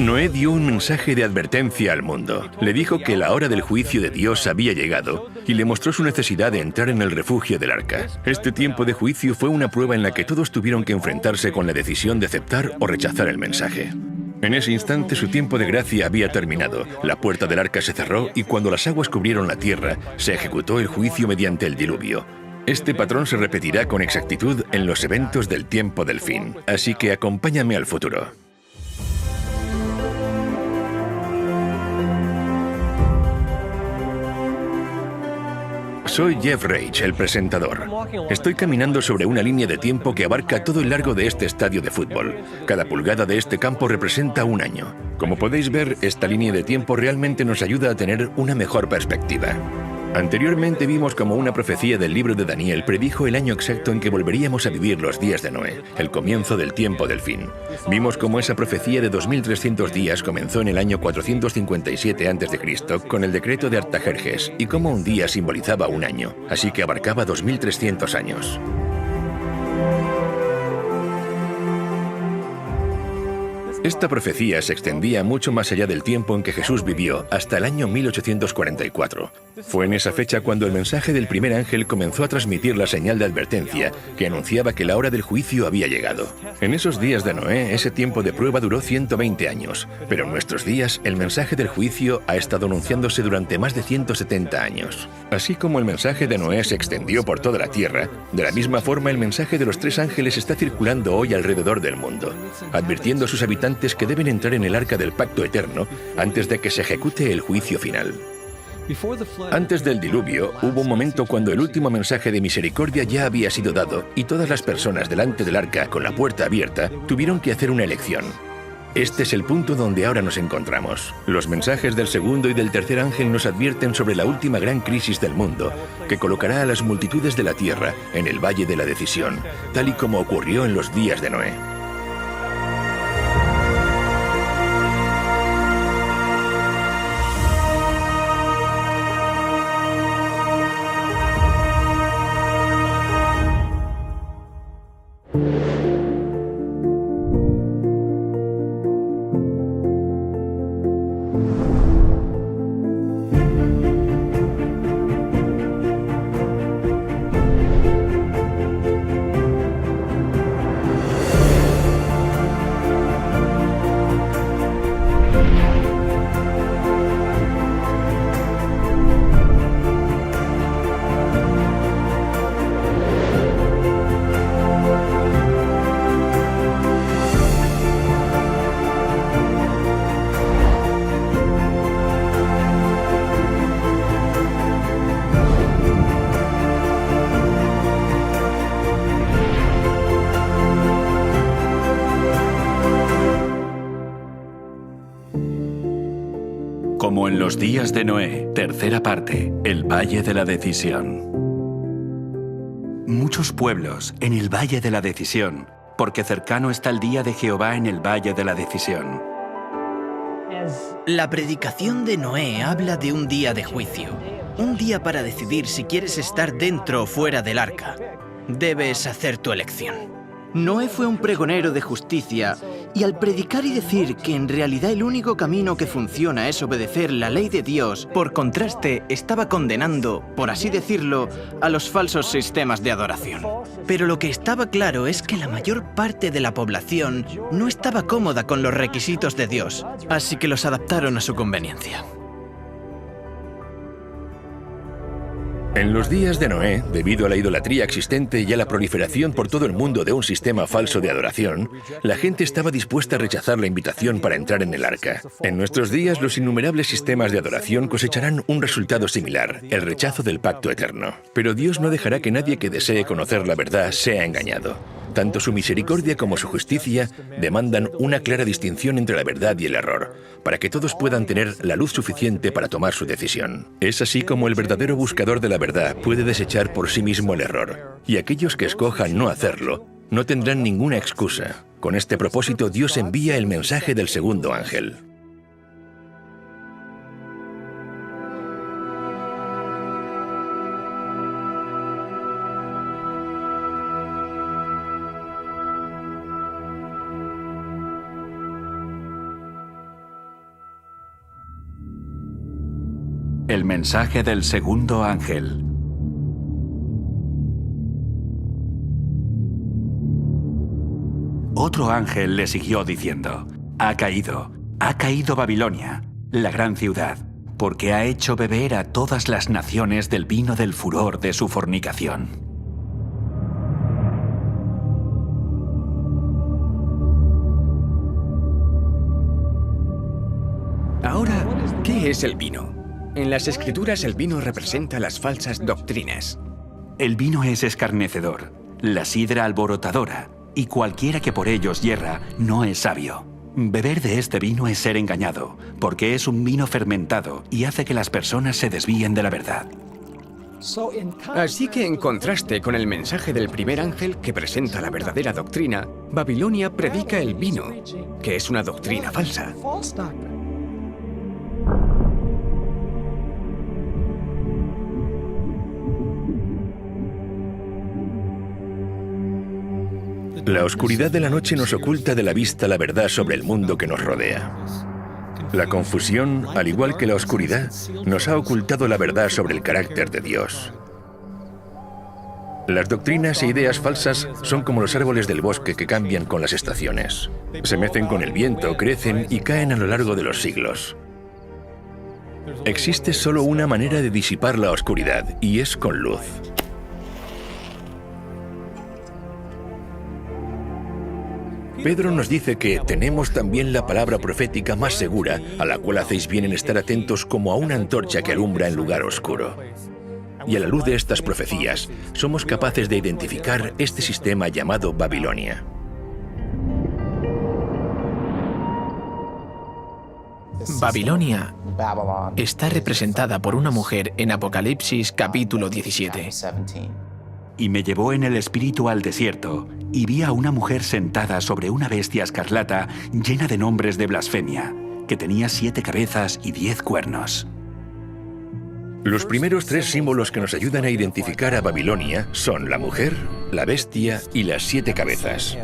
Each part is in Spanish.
Noé dio un mensaje de advertencia al mundo. Le dijo que la hora del juicio de Dios había llegado y le mostró su necesidad de entrar en el refugio del arca. Este tiempo de juicio fue una prueba en la que todos tuvieron que enfrentarse con la decisión de aceptar o rechazar el mensaje. En ese instante su tiempo de gracia había terminado. La puerta del arca se cerró y cuando las aguas cubrieron la tierra, se ejecutó el juicio mediante el diluvio. Este patrón se repetirá con exactitud en los eventos del tiempo del fin. Así que acompáñame al futuro. Soy Jeff Rage, el presentador. Estoy caminando sobre una línea de tiempo que abarca todo el largo de este estadio de fútbol. Cada pulgada de este campo representa un año. Como podéis ver, esta línea de tiempo realmente nos ayuda a tener una mejor perspectiva. Anteriormente vimos cómo una profecía del libro de Daniel predijo el año exacto en que volveríamos a vivir los días de Noé, el comienzo del tiempo del fin. Vimos cómo esa profecía de 2300 días comenzó en el año 457 a.C. con el decreto de Artajerjes y cómo un día simbolizaba un año, así que abarcaba 2300 años. Esta profecía se extendía mucho más allá del tiempo en que Jesús vivió, hasta el año 1844. Fue en esa fecha cuando el mensaje del primer ángel comenzó a transmitir la señal de advertencia que anunciaba que la hora del juicio había llegado. En esos días de Noé, ese tiempo de prueba duró 120 años, pero en nuestros días, el mensaje del juicio ha estado anunciándose durante más de 170 años. Así como el mensaje de Noé se extendió por toda la tierra, de la misma forma el mensaje de los tres ángeles está circulando hoy alrededor del mundo, advirtiendo a sus habitantes que deben entrar en el arca del pacto eterno antes de que se ejecute el juicio final. Antes del diluvio, hubo un momento cuando el último mensaje de misericordia ya había sido dado y todas las personas delante del arca con la puerta abierta tuvieron que hacer una elección. Este es el punto donde ahora nos encontramos. Los mensajes del segundo y del tercer ángel nos advierten sobre la última gran crisis del mundo, que colocará a las multitudes de la tierra en el valle de la decisión, tal y como ocurrió en los días de Noé. Como en los días de Noé, tercera parte, el Valle de la Decisión. Muchos pueblos en el Valle de la Decisión, porque cercano está el día de Jehová en el Valle de la Decisión. La predicación de Noé habla de un día de juicio, un día para decidir si quieres estar dentro o fuera del arca. Debes hacer tu elección. Noé fue un pregonero de justicia y al predicar y decir que en realidad el único camino que funciona es obedecer la ley de Dios, por contraste estaba condenando, por así decirlo, a los falsos sistemas de adoración. Pero lo que estaba claro es que la mayor parte de la población no estaba cómoda con los requisitos de Dios, así que los adaptaron a su conveniencia. En los días de Noé, debido a la idolatría existente y a la proliferación por todo el mundo de un sistema falso de adoración, la gente estaba dispuesta a rechazar la invitación para entrar en el arca. En nuestros días, los innumerables sistemas de adoración cosecharán un resultado similar, el rechazo del pacto eterno. Pero Dios no dejará que nadie que desee conocer la verdad sea engañado. Tanto su misericordia como su justicia demandan una clara distinción entre la verdad y el error, para que todos puedan tener la luz suficiente para tomar su decisión. Es así como el verdadero buscador de la verdad puede desechar por sí mismo el error, y aquellos que escojan no hacerlo no tendrán ninguna excusa. Con este propósito, Dios envía el mensaje del segundo ángel. El mensaje del segundo ángel. Otro ángel le siguió diciendo: ha caído Babilonia, la gran ciudad, porque ha hecho beber a todas las naciones del vino del furor de su fornicación. Ahora, ¿qué es el vino? En las Escrituras el vino representa las falsas doctrinas. El vino es escarnecedor, la sidra alborotadora, y cualquiera que por ellos yerra no es sabio. Beber de este vino es ser engañado, porque es un vino fermentado y hace que las personas se desvíen de la verdad. Así que en contraste con el mensaje del primer ángel que presenta la verdadera doctrina, Babilonia predica el vino, que es una doctrina falsa. La oscuridad de la noche nos oculta de la vista la verdad sobre el mundo que nos rodea. La confusión, al igual que la oscuridad, nos ha ocultado la verdad sobre el carácter de Dios. Las doctrinas e ideas falsas son como los árboles del bosque que cambian con las estaciones. Se mecen con el viento, crecen y caen a lo largo de los siglos. Existe solo una manera de disipar la oscuridad, y es con luz. Pedro nos dice que tenemos también la palabra profética más segura, a la cual hacéis bien en estar atentos como a una antorcha que alumbra en lugar oscuro. Y a la luz de estas profecías, somos capaces de identificar este sistema llamado Babilonia. Babilonia está representada por una mujer en Apocalipsis capítulo 17. Y me llevó en el espíritu al desierto, y vi a una mujer sentada sobre una bestia escarlata llena de nombres de blasfemia, que tenía 7 cabezas y 10 cuernos. Los primeros 3 símbolos que nos ayudan a identificar a Babilonia son la mujer, la bestia y las 7 cabezas.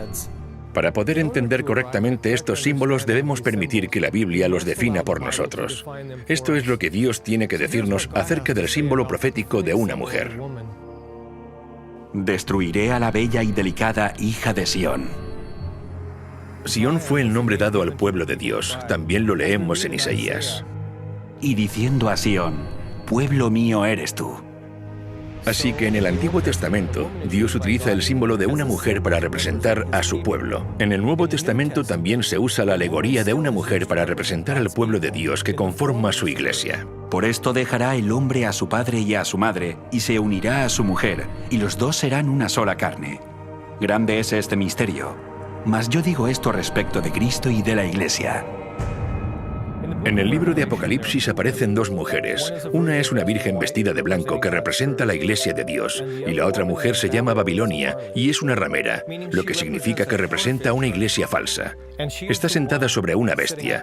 Para poder entender correctamente estos símbolos debemos permitir que la Biblia los defina por nosotros. Esto es lo que Dios tiene que decirnos acerca del símbolo profético de una mujer. Destruiré a la bella y delicada hija de Sión. Sión fue el nombre dado al pueblo de Dios. También lo leemos en Isaías. Y diciendo a Sión: pueblo mío eres tú. Así que en el Antiguo Testamento, Dios utiliza el símbolo de una mujer para representar a su pueblo. En el Nuevo Testamento también se usa la alegoría de una mujer para representar al pueblo de Dios que conforma su iglesia. Por esto dejará el hombre a su padre y a su madre, y se unirá a su mujer, y los dos serán una sola carne. Grande es este misterio, mas yo digo esto respecto de Cristo y de la iglesia. En el libro de Apocalipsis aparecen 2 mujeres. Una es una virgen vestida de blanco que representa la iglesia de Dios, y la otra mujer se llama Babilonia y es una ramera, lo que significa que representa una iglesia falsa. Está sentada sobre una bestia.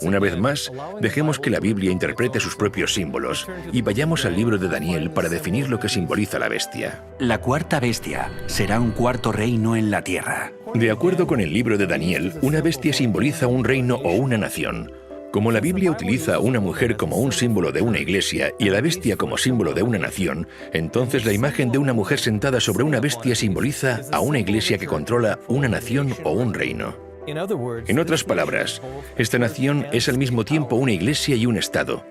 Una vez más, dejemos que la Biblia interprete sus propios símbolos y vayamos al libro de Daniel para definir lo que simboliza la bestia. La cuarta bestia será un cuarto reino en la tierra. De acuerdo con el libro de Daniel, una bestia simboliza un reino o una nación. Como la Biblia utiliza a una mujer como un símbolo de una iglesia y a la bestia como símbolo de una nación, entonces la imagen de una mujer sentada sobre una bestia simboliza a una iglesia que controla una nación o un reino. En otras palabras, esta nación es al mismo tiempo una iglesia y un estado.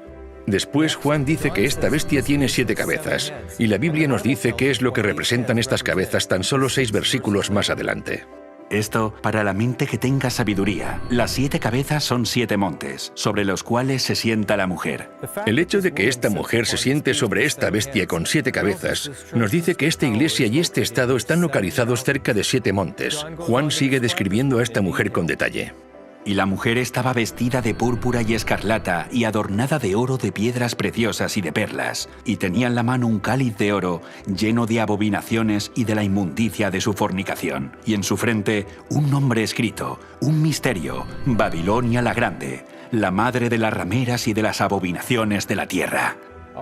Después Juan dice que esta bestia tiene 7 cabezas, y la Biblia nos dice qué es lo que representan estas cabezas tan solo 6 versículos más adelante. Esto para la mente que tenga sabiduría. Las 7 cabezas son 7 montes, sobre los cuales se sienta la mujer. El hecho de que esta mujer se siente sobre esta bestia con 7 cabezas nos dice que esta iglesia y este estado están localizados cerca de 7 montes. Juan sigue describiendo a esta mujer con detalle. Y la mujer estaba vestida de púrpura y escarlata y adornada de oro, de piedras preciosas y de perlas, y tenía en la mano un cáliz de oro lleno de abominaciones y de la inmundicia de su fornicación, y en su frente un nombre escrito, un misterio: Babilonia la Grande, la madre de las rameras y de las abominaciones de la tierra.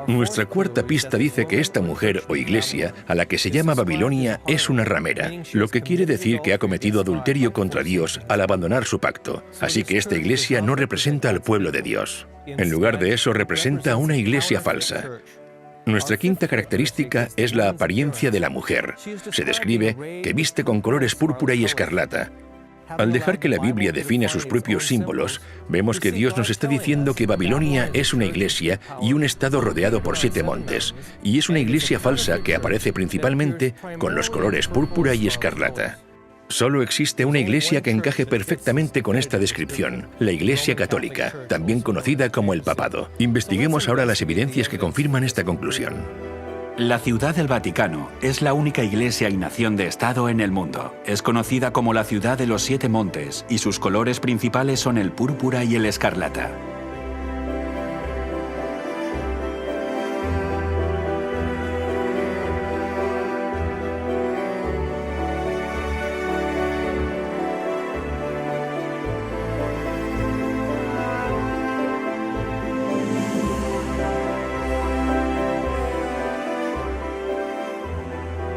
Nuestra cuarta pista dice que esta mujer o iglesia, a la que se llama Babilonia, es una ramera, lo que quiere decir que ha cometido adulterio contra Dios al abandonar su pacto. Así que esta iglesia no representa al pueblo de Dios. En lugar de eso, representa a una iglesia falsa. Nuestra quinta característica es la apariencia de la mujer. Se describe que viste con colores púrpura y escarlata. Al dejar que la Biblia define sus propios símbolos, vemos que Dios nos está diciendo que Babilonia es una iglesia y un estado rodeado por 7 montes, y es una iglesia falsa que aparece principalmente con los colores púrpura y escarlata. Solo existe una iglesia que encaje perfectamente con esta descripción, la Iglesia Católica, también conocida como el Papado. Investiguemos ahora las evidencias que confirman esta conclusión. La Ciudad del Vaticano es la única iglesia y nación de Estado en el mundo. Es conocida como la Ciudad de los 7 Montes y sus colores principales son el púrpura y el escarlata.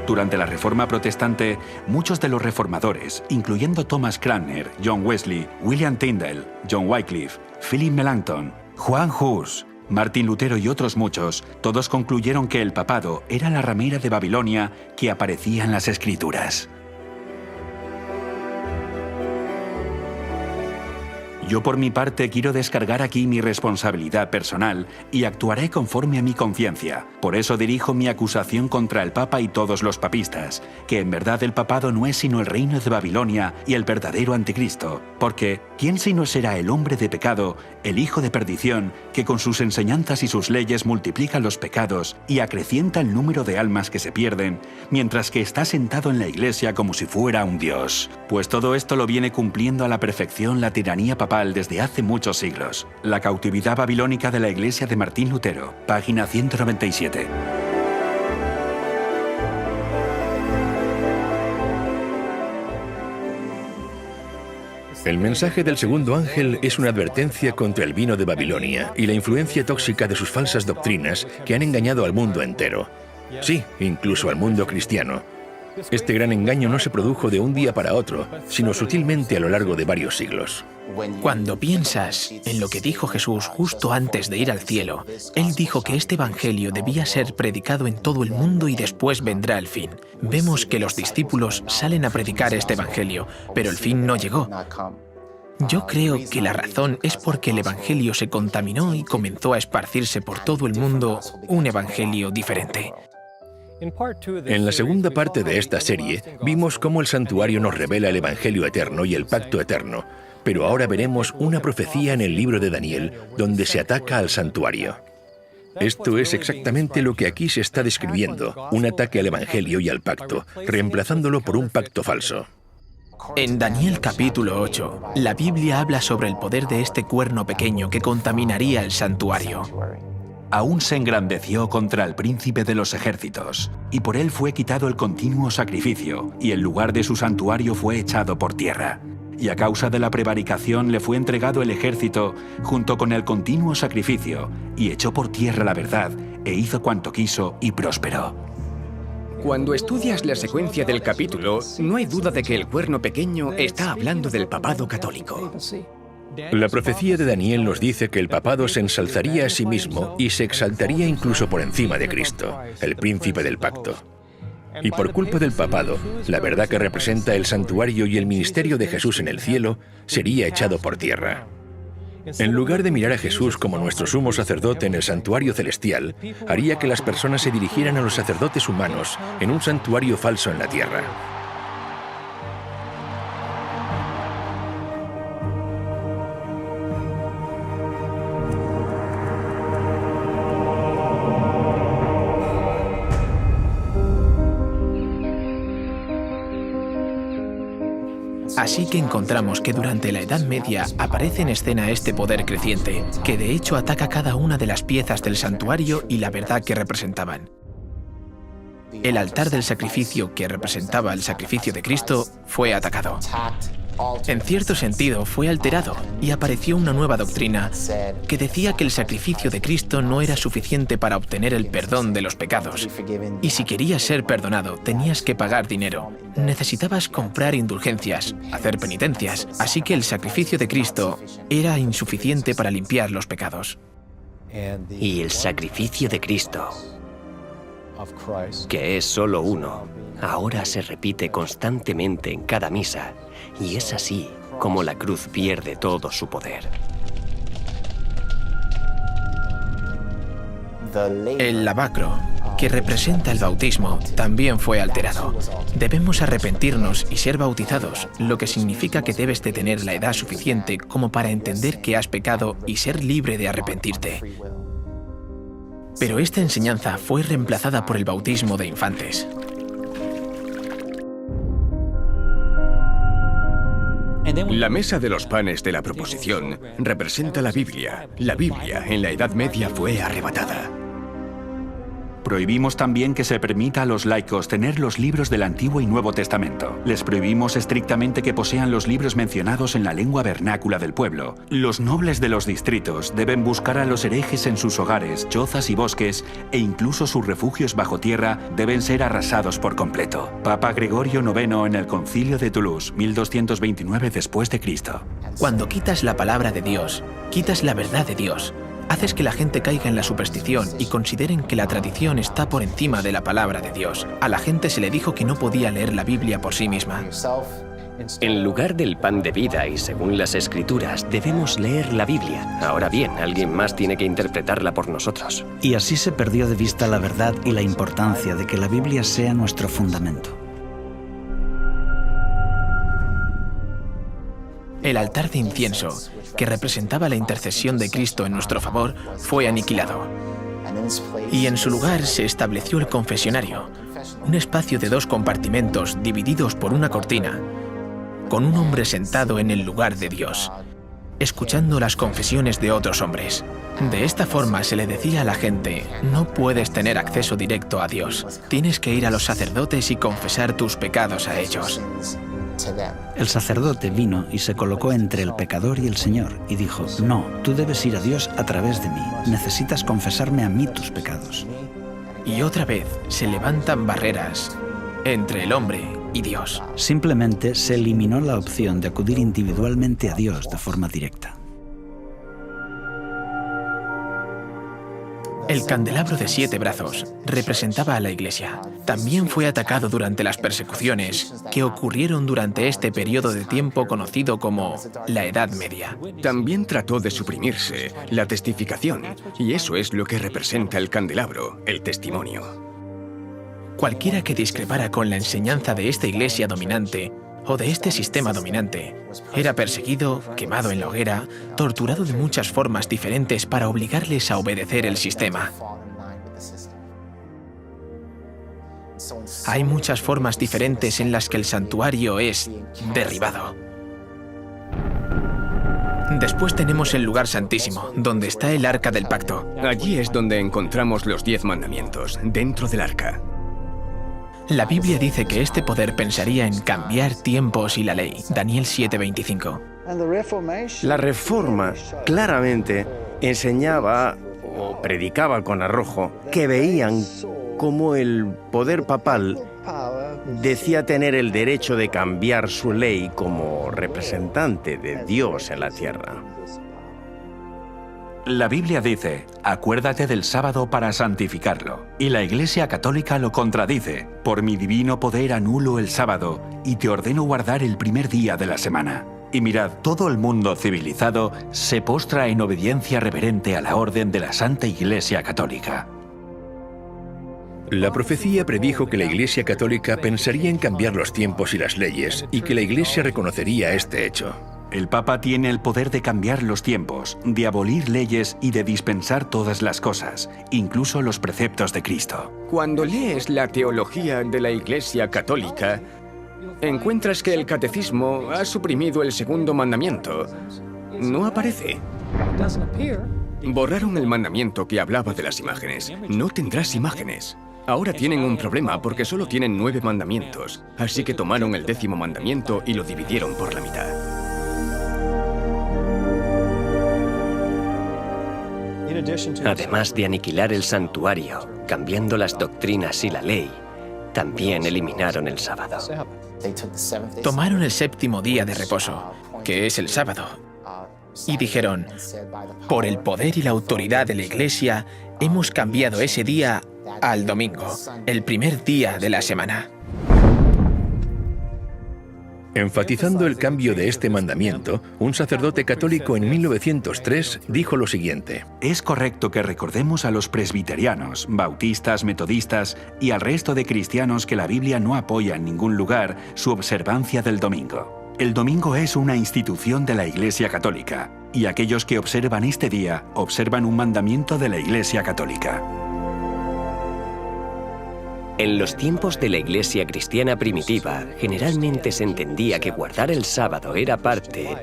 Durante la Reforma Protestante, muchos de los reformadores, incluyendo Thomas Cranmer, John Wesley, William Tyndale, John Wycliffe, Philip Melanchthon, Juan Hus, Martín Lutero y otros muchos, todos concluyeron que el papado era la ramera de Babilonia que aparecía en las Escrituras. Yo por mi parte quiero descargar aquí mi responsabilidad personal y actuaré conforme a mi conciencia. Por eso dirijo mi acusación contra el Papa y todos los papistas, que en verdad el papado no es sino el reino de Babilonia y el verdadero anticristo. Porque, ¿quién sino será el hombre de pecado, el hijo de perdición, que con sus enseñanzas y sus leyes multiplica los pecados y acrecienta el número de almas que se pierden, mientras que está sentado en la iglesia como si fuera un dios? Pues todo esto lo viene cumpliendo a la perfección la tiranía papal desde hace muchos siglos. La cautividad babilónica de la iglesia de Martín Lutero, página 197. El mensaje del segundo ángel es una advertencia contra el vino de Babilonia y la influencia tóxica de sus falsas doctrinas que han engañado al mundo entero. Sí, incluso al mundo cristiano. Este gran engaño no se produjo de un día para otro, sino sutilmente a lo largo de varios siglos. Cuando piensas en lo que dijo Jesús justo antes de ir al cielo, Él dijo que este evangelio debía ser predicado en todo el mundo y después vendrá el fin. Vemos que los discípulos salen a predicar este evangelio, pero el fin no llegó. Yo creo que la razón es porque el evangelio se contaminó y comenzó a esparcirse por todo el mundo un evangelio diferente. En la segunda parte de esta serie, vimos cómo el santuario nos revela el Evangelio eterno y el pacto eterno, pero ahora veremos una profecía en el libro de Daniel donde se ataca al santuario. Esto es exactamente lo que aquí se está describiendo, un ataque al Evangelio y al pacto, reemplazándolo por un pacto falso. En Daniel capítulo 8, la Biblia habla sobre el poder de este cuerno pequeño que contaminaría el santuario. Aún se engrandeció contra el príncipe de los ejércitos, y por él fue quitado el continuo sacrificio, y el lugar de su santuario fue echado por tierra. Y a causa de la prevaricación le fue entregado el ejército junto con el continuo sacrificio, y echó por tierra la verdad, e hizo cuanto quiso y prosperó. Cuando estudias la secuencia del capítulo, no hay duda de que el cuerno pequeño está hablando del papado católico. La profecía de Daniel nos dice que el papado se ensalzaría a sí mismo y se exaltaría incluso por encima de Cristo, el príncipe del pacto. Y por culpa del papado, la verdad que representa el santuario y el ministerio de Jesús en el cielo sería echado por tierra. En lugar de mirar a Jesús como nuestro sumo sacerdote en el santuario celestial, haría que las personas se dirigieran a los sacerdotes humanos en un santuario falso en la tierra. Así que encontramos que durante la Edad Media aparece en escena este poder creciente, que de hecho ataca cada una de las piezas del santuario y la verdad que representaban. El altar del sacrificio, que representaba el sacrificio de Cristo, fue atacado. En cierto sentido, fue alterado y apareció una nueva doctrina que decía que el sacrificio de Cristo no era suficiente para obtener el perdón de los pecados. Y si querías ser perdonado, tenías que pagar dinero. Necesitabas comprar indulgencias, hacer penitencias, así que el sacrificio de Cristo era insuficiente para limpiar los pecados. Y el sacrificio de Cristo, que es solo uno, ahora se repite constantemente en cada misa, y es así como la cruz pierde todo su poder. El lavacro, que representa el bautismo, también fue alterado. Debemos arrepentirnos y ser bautizados, lo que significa que debes de tener la edad suficiente como para entender que has pecado y ser libre de arrepentirte. Pero esta enseñanza fue reemplazada por el bautismo de infantes. La mesa de los panes de la proposición representa la Biblia. La Biblia en la Edad Media fue arrebatada. Prohibimos también que se permita a los laicos tener los libros del Antiguo y Nuevo Testamento. Les prohibimos estrictamente que posean los libros mencionados en la lengua vernácula del pueblo. Los nobles de los distritos deben buscar a los herejes en sus hogares, chozas y bosques, e incluso sus refugios bajo tierra deben ser arrasados por completo. Papa Gregorio IX en el Concilio de Toulouse, 1229 después de Cristo. Cuando quitas la palabra de Dios, quitas la verdad de Dios. Haces que la gente caiga en la superstición y consideren que la tradición está por encima de la palabra de Dios. A la gente se le dijo que no podía leer la Biblia por sí misma. En lugar del pan de vida y según las Escrituras, debemos leer la Biblia. Ahora bien, alguien más tiene que interpretarla por nosotros. Y así se perdió de vista la verdad y la importancia de que la Biblia sea nuestro fundamento. El altar de incienso, que representaba la intercesión de Cristo en nuestro favor, fue aniquilado. Y en su lugar se estableció el confesionario, un espacio de 2 compartimentos divididos por una cortina, con un hombre sentado en el lugar de Dios, escuchando las confesiones de otros hombres. De esta forma se le decía a la gente: no puedes tener acceso directo a Dios, tienes que ir a los sacerdotes y confesar tus pecados a ellos. El sacerdote vino y se colocó entre el pecador y el Señor y dijo: no, tú debes ir a Dios a través de mí, necesitas confesarme a mí tus pecados. Y otra vez se levantan barreras entre el hombre y Dios. Simplemente se eliminó la opción de acudir individualmente a Dios de forma directa. El candelabro de 7 brazos representaba a la Iglesia. También fue atacado durante las persecuciones que ocurrieron durante este periodo de tiempo conocido como la Edad Media. También trató de suprimirse la testificación, y eso es lo que representa el candelabro, el testimonio. Cualquiera que discrepara con la enseñanza de esta Iglesia dominante o de este sistema dominante era perseguido, quemado en la hoguera, torturado de muchas formas diferentes para obligarles a obedecer el sistema. Hay muchas formas diferentes en las que el santuario es derribado. Después tenemos el lugar santísimo, donde está el Arca del Pacto. Allí es donde encontramos los 10 mandamientos, dentro del arca. La Biblia dice que este poder pensaría en cambiar tiempos y la ley. Daniel 7:25. La Reforma claramente enseñaba o predicaba con arrojo que veían cómo el poder papal decía tener el derecho de cambiar su ley como representante de Dios en la tierra. La Biblia dice: acuérdate del sábado para santificarlo. Y la Iglesia Católica lo contradice: por mi divino poder anulo el sábado y te ordeno guardar el primer día de la semana. Y mirad, todo el mundo civilizado se postra en obediencia reverente a la orden de la Santa Iglesia Católica. La profecía predijo que la Iglesia Católica pensaría en cambiar los tiempos y las leyes, y que la Iglesia reconocería este hecho. El Papa tiene el poder de cambiar los tiempos, de abolir leyes y de dispensar todas las cosas, incluso los preceptos de Cristo. Cuando lees la teología de la Iglesia Católica, encuentras que el catecismo ha suprimido el 2.º mandamiento. No aparece. Borraron el mandamiento que hablaba de las imágenes. No tendrás imágenes. Ahora tienen un problema porque solo tienen 9 mandamientos, así que tomaron el 10º mandamiento y lo dividieron por la mitad. Además de aniquilar el santuario, cambiando las doctrinas y la ley, también eliminaron el sábado. Tomaron el 7º día de reposo, que es el sábado, y dijeron, por el poder y la autoridad de la Iglesia, hemos cambiado ese día al domingo, el primer día de la semana. Enfatizando el cambio de este mandamiento, un sacerdote católico en 1903 dijo lo siguiente: Es correcto que recordemos a los presbiterianos, bautistas, metodistas y al resto de cristianos que la Biblia no apoya en ningún lugar su observancia del domingo. El domingo es una institución de la Iglesia Católica, y aquellos que observan este día observan un mandamiento de la Iglesia Católica. En los tiempos de la Iglesia cristiana primitiva, generalmente se entendía que guardar el sábado era parte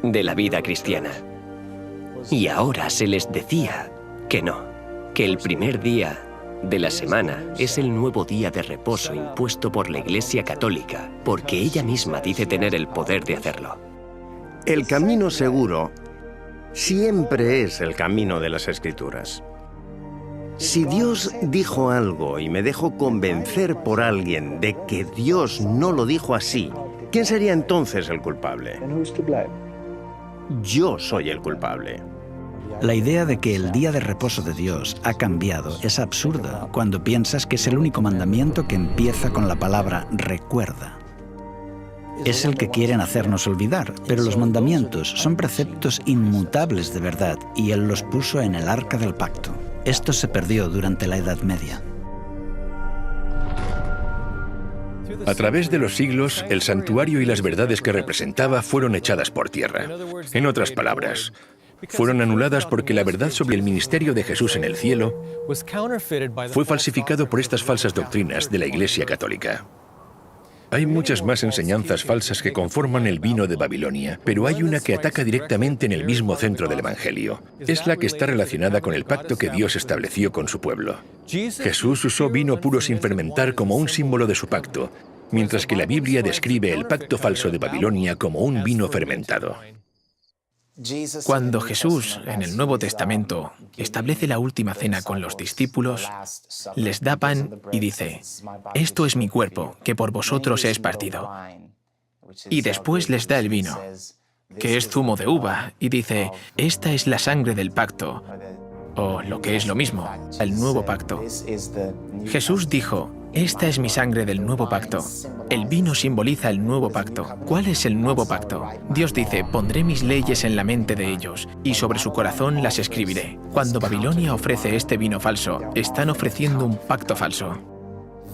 de la vida cristiana. Y ahora se les decía que no, que el primer día de la semana es el nuevo día de reposo impuesto por la Iglesia Católica, porque ella misma dice tener el poder de hacerlo. El camino seguro siempre es el camino de las Escrituras. Si Dios dijo algo y me dejo convencer por alguien de que Dios no lo dijo así, ¿quién sería entonces el culpable? Yo soy el culpable. La idea de que el día de reposo de Dios ha cambiado es absurda cuando piensas que es el único mandamiento que empieza con la palabra recuerda. Es el que quieren hacernos olvidar, pero los mandamientos son preceptos inmutables de verdad y Él los puso en el arca del pacto. Esto se perdió durante la Edad Media. A través de los siglos, el santuario y las verdades que representaba fueron echadas por tierra. En otras palabras, fueron anuladas porque la verdad sobre el ministerio de Jesús en el cielo fue falsificado por estas falsas doctrinas de la Iglesia Católica. Hay muchas más enseñanzas falsas que conforman el vino de Babilonia, pero hay una que ataca directamente en el mismo centro del Evangelio. Es la que está relacionada con el pacto que Dios estableció con su pueblo. Jesús usó vino puro sin fermentar como un símbolo de su pacto, mientras que la Biblia describe el pacto falso de Babilonia como un vino fermentado. Cuando Jesús, en el Nuevo Testamento, establece la última cena con los discípulos, les da pan y dice, «Esto es mi cuerpo, que por vosotros es partido». Y después les da el vino, que es zumo de uva, y dice, «Esta es la sangre del pacto», o lo que es lo mismo, el nuevo pacto. Jesús dijo, «Esta es mi sangre del nuevo pacto». El vino simboliza el nuevo pacto. ¿Cuál es el nuevo pacto? Dios dice, «Pondré mis leyes en la mente de ellos, y sobre su corazón las escribiré». Cuando Babilonia ofrece este vino falso, están ofreciendo un pacto falso.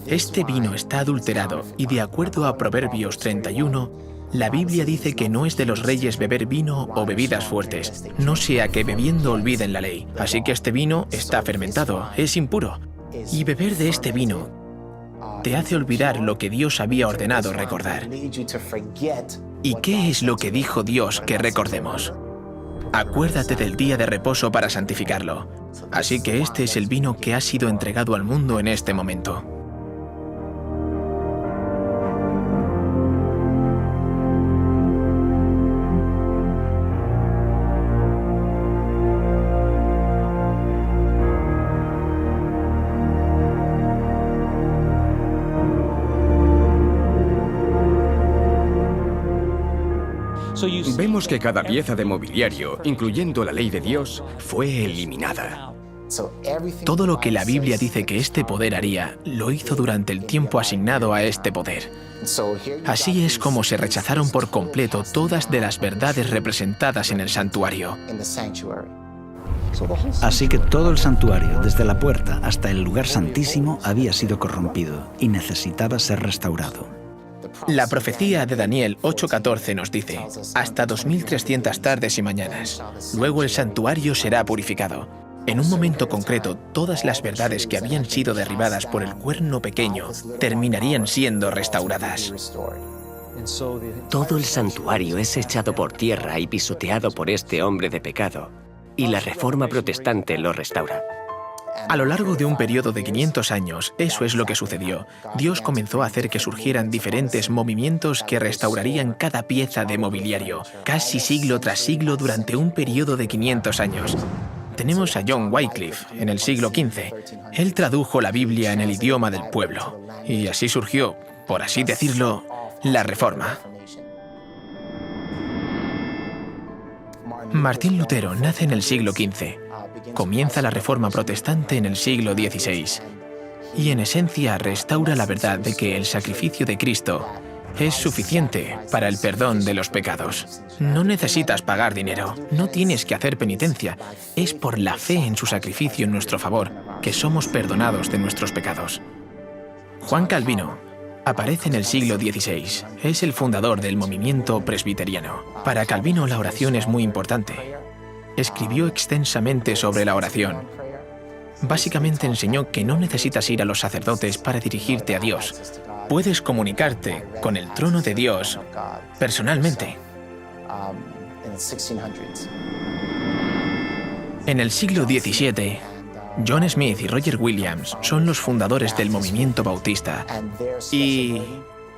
Este vino está adulterado, y de acuerdo a Proverbios 31, la Biblia dice que no es de los reyes beber vino o bebidas fuertes, no sea que bebiendo olviden la ley. Así que este vino está fermentado, es impuro. Y beber de este vino te hace olvidar lo que Dios había ordenado recordar. ¿Y qué es lo que dijo Dios que recordemos? Acuérdate del día de reposo para santificarlo. Así que este es el vino que ha sido entregado al mundo en este momento. Vemos que cada pieza de mobiliario, incluyendo la ley de Dios, fue eliminada. Todo lo que la Biblia dice que este poder haría, lo hizo durante el tiempo asignado a este poder. Así es como se rechazaron por completo todas de las verdades representadas en el santuario. Así que todo el santuario, desde la puerta hasta el lugar santísimo, había sido corrompido y necesitaba ser restaurado. La profecía de Daniel 8:14 nos dice, hasta 2300 tardes y mañanas. Luego el santuario será purificado. En un momento concreto, todas las verdades que habían sido derribadas por el cuerno pequeño terminarían siendo restauradas. Todo el santuario es echado por tierra y pisoteado por este hombre de pecado, y la Reforma protestante lo restaura. A lo largo de un periodo de 500 años, eso es lo que sucedió. Dios comenzó a hacer que surgieran diferentes movimientos que restaurarían cada pieza de mobiliario, casi siglo tras siglo durante un periodo de 500 años. Tenemos a John Wycliffe en el siglo XV. Él tradujo la Biblia en el idioma del pueblo. Y así surgió, por así decirlo, la Reforma. Martín Lutero nace en el siglo XV. Comienza la Reforma protestante en el siglo XVI. Y en esencia restaura la verdad de que el sacrificio de Cristo es suficiente para el perdón de los pecados. No necesitas pagar dinero, no tienes que hacer penitencia. Es por la fe en su sacrificio en nuestro favor que somos perdonados de nuestros pecados. Juan Calvino aparece en el siglo XVI. Es el fundador del movimiento presbiteriano. Para Calvino la oración es muy importante. Escribió extensamente sobre la oración. Básicamente enseñó que no necesitas ir a los sacerdotes para dirigirte a Dios. Puedes comunicarte con el trono de Dios personalmente. En el siglo XVII, John Smith y Roger Williams son los fundadores del movimiento bautista. Y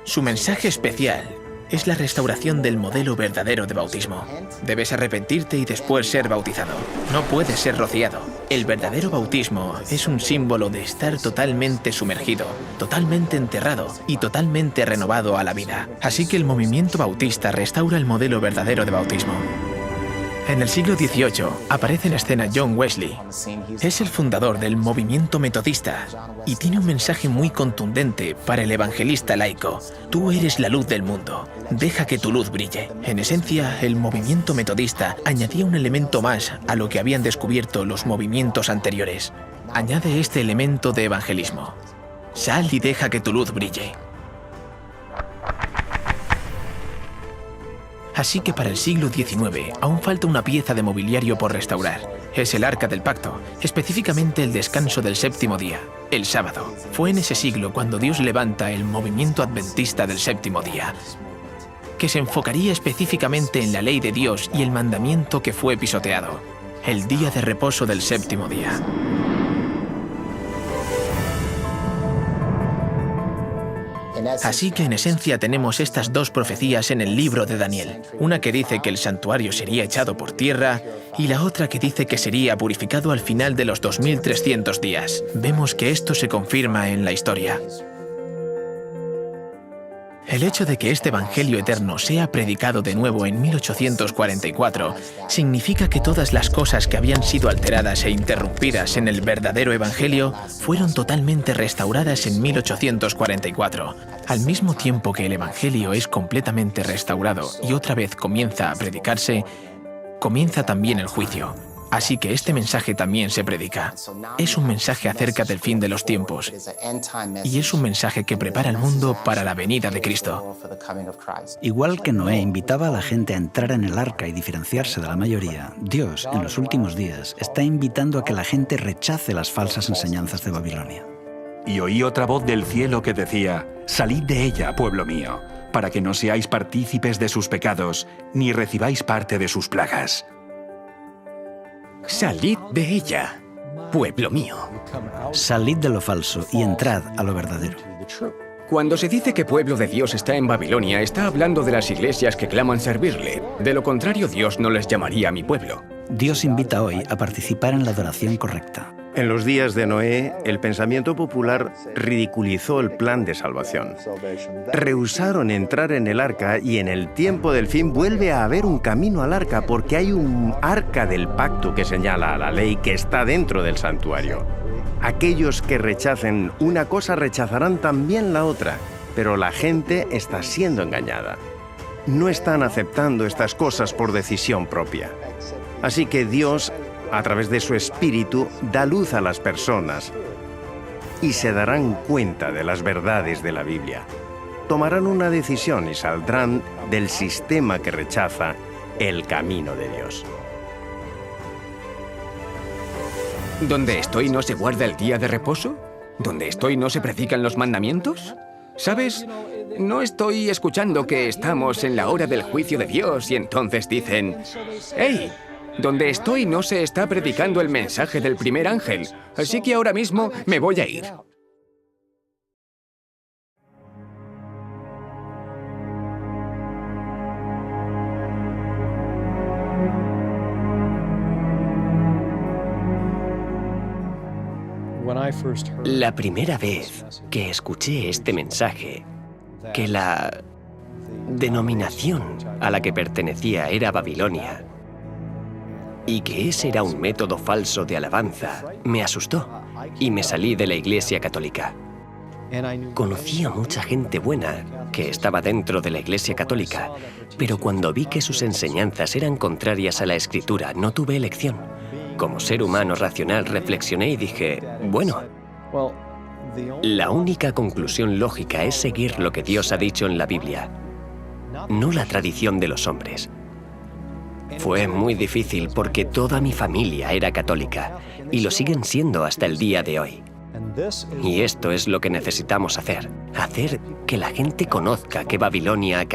su mensaje especial es la restauración del modelo verdadero de bautismo. Debes arrepentirte y después ser bautizado. No puedes ser rociado. El verdadero bautismo es un símbolo de estar totalmente sumergido, totalmente enterrado y totalmente renovado a la vida. Así que el movimiento bautista restaura el modelo verdadero de bautismo. En el siglo XVIII aparece en escena John Wesley. Es el fundador del movimiento metodista y tiene un mensaje muy contundente para el evangelista laico. Tú eres la luz del mundo. Deja que tu luz brille. En esencia, el movimiento metodista añadía un elemento más a lo que habían descubierto los movimientos anteriores. Añade este elemento de evangelismo. Sal y deja que tu luz brille. Así que para el siglo XIX aún falta una pieza de mobiliario por restaurar. Es el Arca del Pacto, específicamente el descanso del séptimo día, el sábado. Fue en ese siglo cuando Dios levanta el movimiento adventista del séptimo día, que se enfocaría específicamente en la ley de Dios y el mandamiento que fue pisoteado, el día de reposo del séptimo día. Así que en esencia tenemos estas dos profecías en el libro de Daniel. Una que dice que el santuario sería echado por tierra y la otra que dice que sería purificado al final de los 2300 días. Vemos que esto se confirma en la historia. El hecho de que este Evangelio eterno sea predicado de nuevo en 1844 significa que todas las cosas que habían sido alteradas e interrumpidas en el verdadero Evangelio fueron totalmente restauradas en 1844. Al mismo tiempo que el Evangelio es completamente restaurado y otra vez comienza a predicarse, comienza también el juicio. Así que este mensaje también se predica. Es un mensaje acerca del fin de los tiempos. Y es un mensaje que prepara al mundo para la venida de Cristo. Igual que Noé invitaba a la gente a entrar en el arca y diferenciarse de la mayoría, Dios, en los últimos días, está invitando a que la gente rechace las falsas enseñanzas de Babilonia. Y oí otra voz del cielo que decía: «Salid de ella, pueblo mío, para que no seáis partícipes de sus pecados, ni recibáis parte de sus plagas». Salid de ella, pueblo mío. Salid de lo falso y entrad a lo verdadero. Cuando se dice que pueblo de Dios está en Babilonia, está hablando de las iglesias que claman servirle. De lo contrario, Dios no les llamaría mi pueblo. Dios invita hoy a participar en la adoración correcta. En los días de Noé, el pensamiento popular ridiculizó el plan de salvación. Rehusaron entrar en el arca y en el tiempo del fin vuelve a haber un camino al arca porque hay un arca del pacto que señala a la ley que está dentro del santuario. Aquellos que rechacen una cosa rechazarán también la otra, pero la gente está siendo engañada. No están aceptando estas cosas por decisión propia. Así que Dios, a través de su espíritu, da luz a las personas y se darán cuenta de las verdades de la Biblia. Tomarán una decisión y saldrán del sistema que rechaza el camino de Dios. ¿Donde estoy no se guarda el día de reposo? ¿Donde estoy no se predican los mandamientos? ¿Sabes? No estoy escuchando que estamos en la hora del juicio de Dios y entonces dicen: «¡Hey! Donde estoy no se está predicando el mensaje del primer ángel, así que ahora mismo me voy a ir. La primera vez que escuché este mensaje, que la denominación a la que pertenecía era Babilonia, y que ese era un método falso de alabanza, me asustó y me salí de la Iglesia Católica. Conocí a mucha gente buena que estaba dentro de la Iglesia Católica, pero cuando vi que sus enseñanzas eran contrarias a la Escritura, no tuve elección. Como ser humano racional reflexioné y dije, bueno, la única conclusión lógica es seguir lo que Dios ha dicho en la Biblia, no la tradición de los hombres. Fue muy difícil porque toda mi familia era católica y lo siguen siendo hasta el día de hoy. Y esto es lo que necesitamos hacer que la gente conozca que Babilonia ha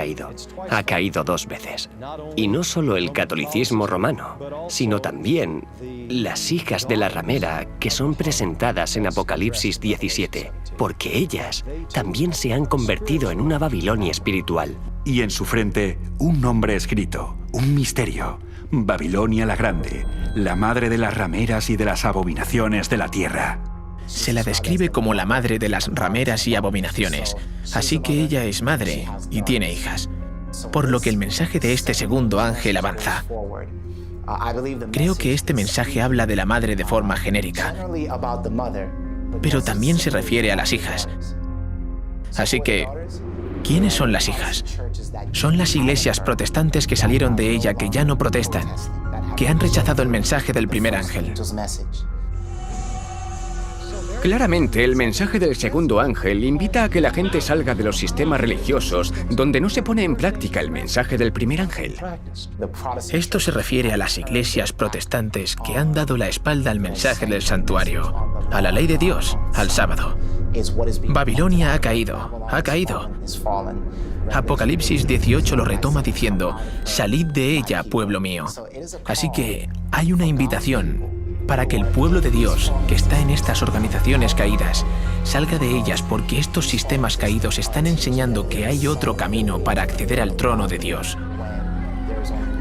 caído 2 veces. Y no solo el catolicismo romano, sino también las hijas de la ramera que son presentadas en Apocalipsis 17, porque ellas también se han convertido en una Babilonia espiritual. Y en su frente, un nombre escrito, un misterio: Babilonia la Grande, la madre de las rameras y de las abominaciones de la tierra. Se la describe como la madre de las rameras y abominaciones, así que ella es madre y tiene hijas, por lo que el mensaje de este segundo ángel avanza. Creo que este mensaje habla de la madre de forma genérica, pero también se refiere a las hijas. Así que, ¿quiénes son las hijas? Son las iglesias protestantes que salieron de ella, que ya no protestan, que han rechazado el mensaje del primer ángel. Claramente, el mensaje del segundo ángel invita a que la gente salga de los sistemas religiosos donde no se pone en práctica el mensaje del primer ángel. Esto se refiere a las iglesias protestantes que han dado la espalda al mensaje del santuario, a la ley de Dios, al sábado. Babilonia ha caído, ha caído. Apocalipsis 18 lo retoma diciendo, salid de ella, pueblo mío. Así que hay una invitación para que el pueblo de Dios, que está en estas organizaciones caídas, salga de ellas, porque estos sistemas caídos están enseñando que hay otro camino para acceder al trono de Dios.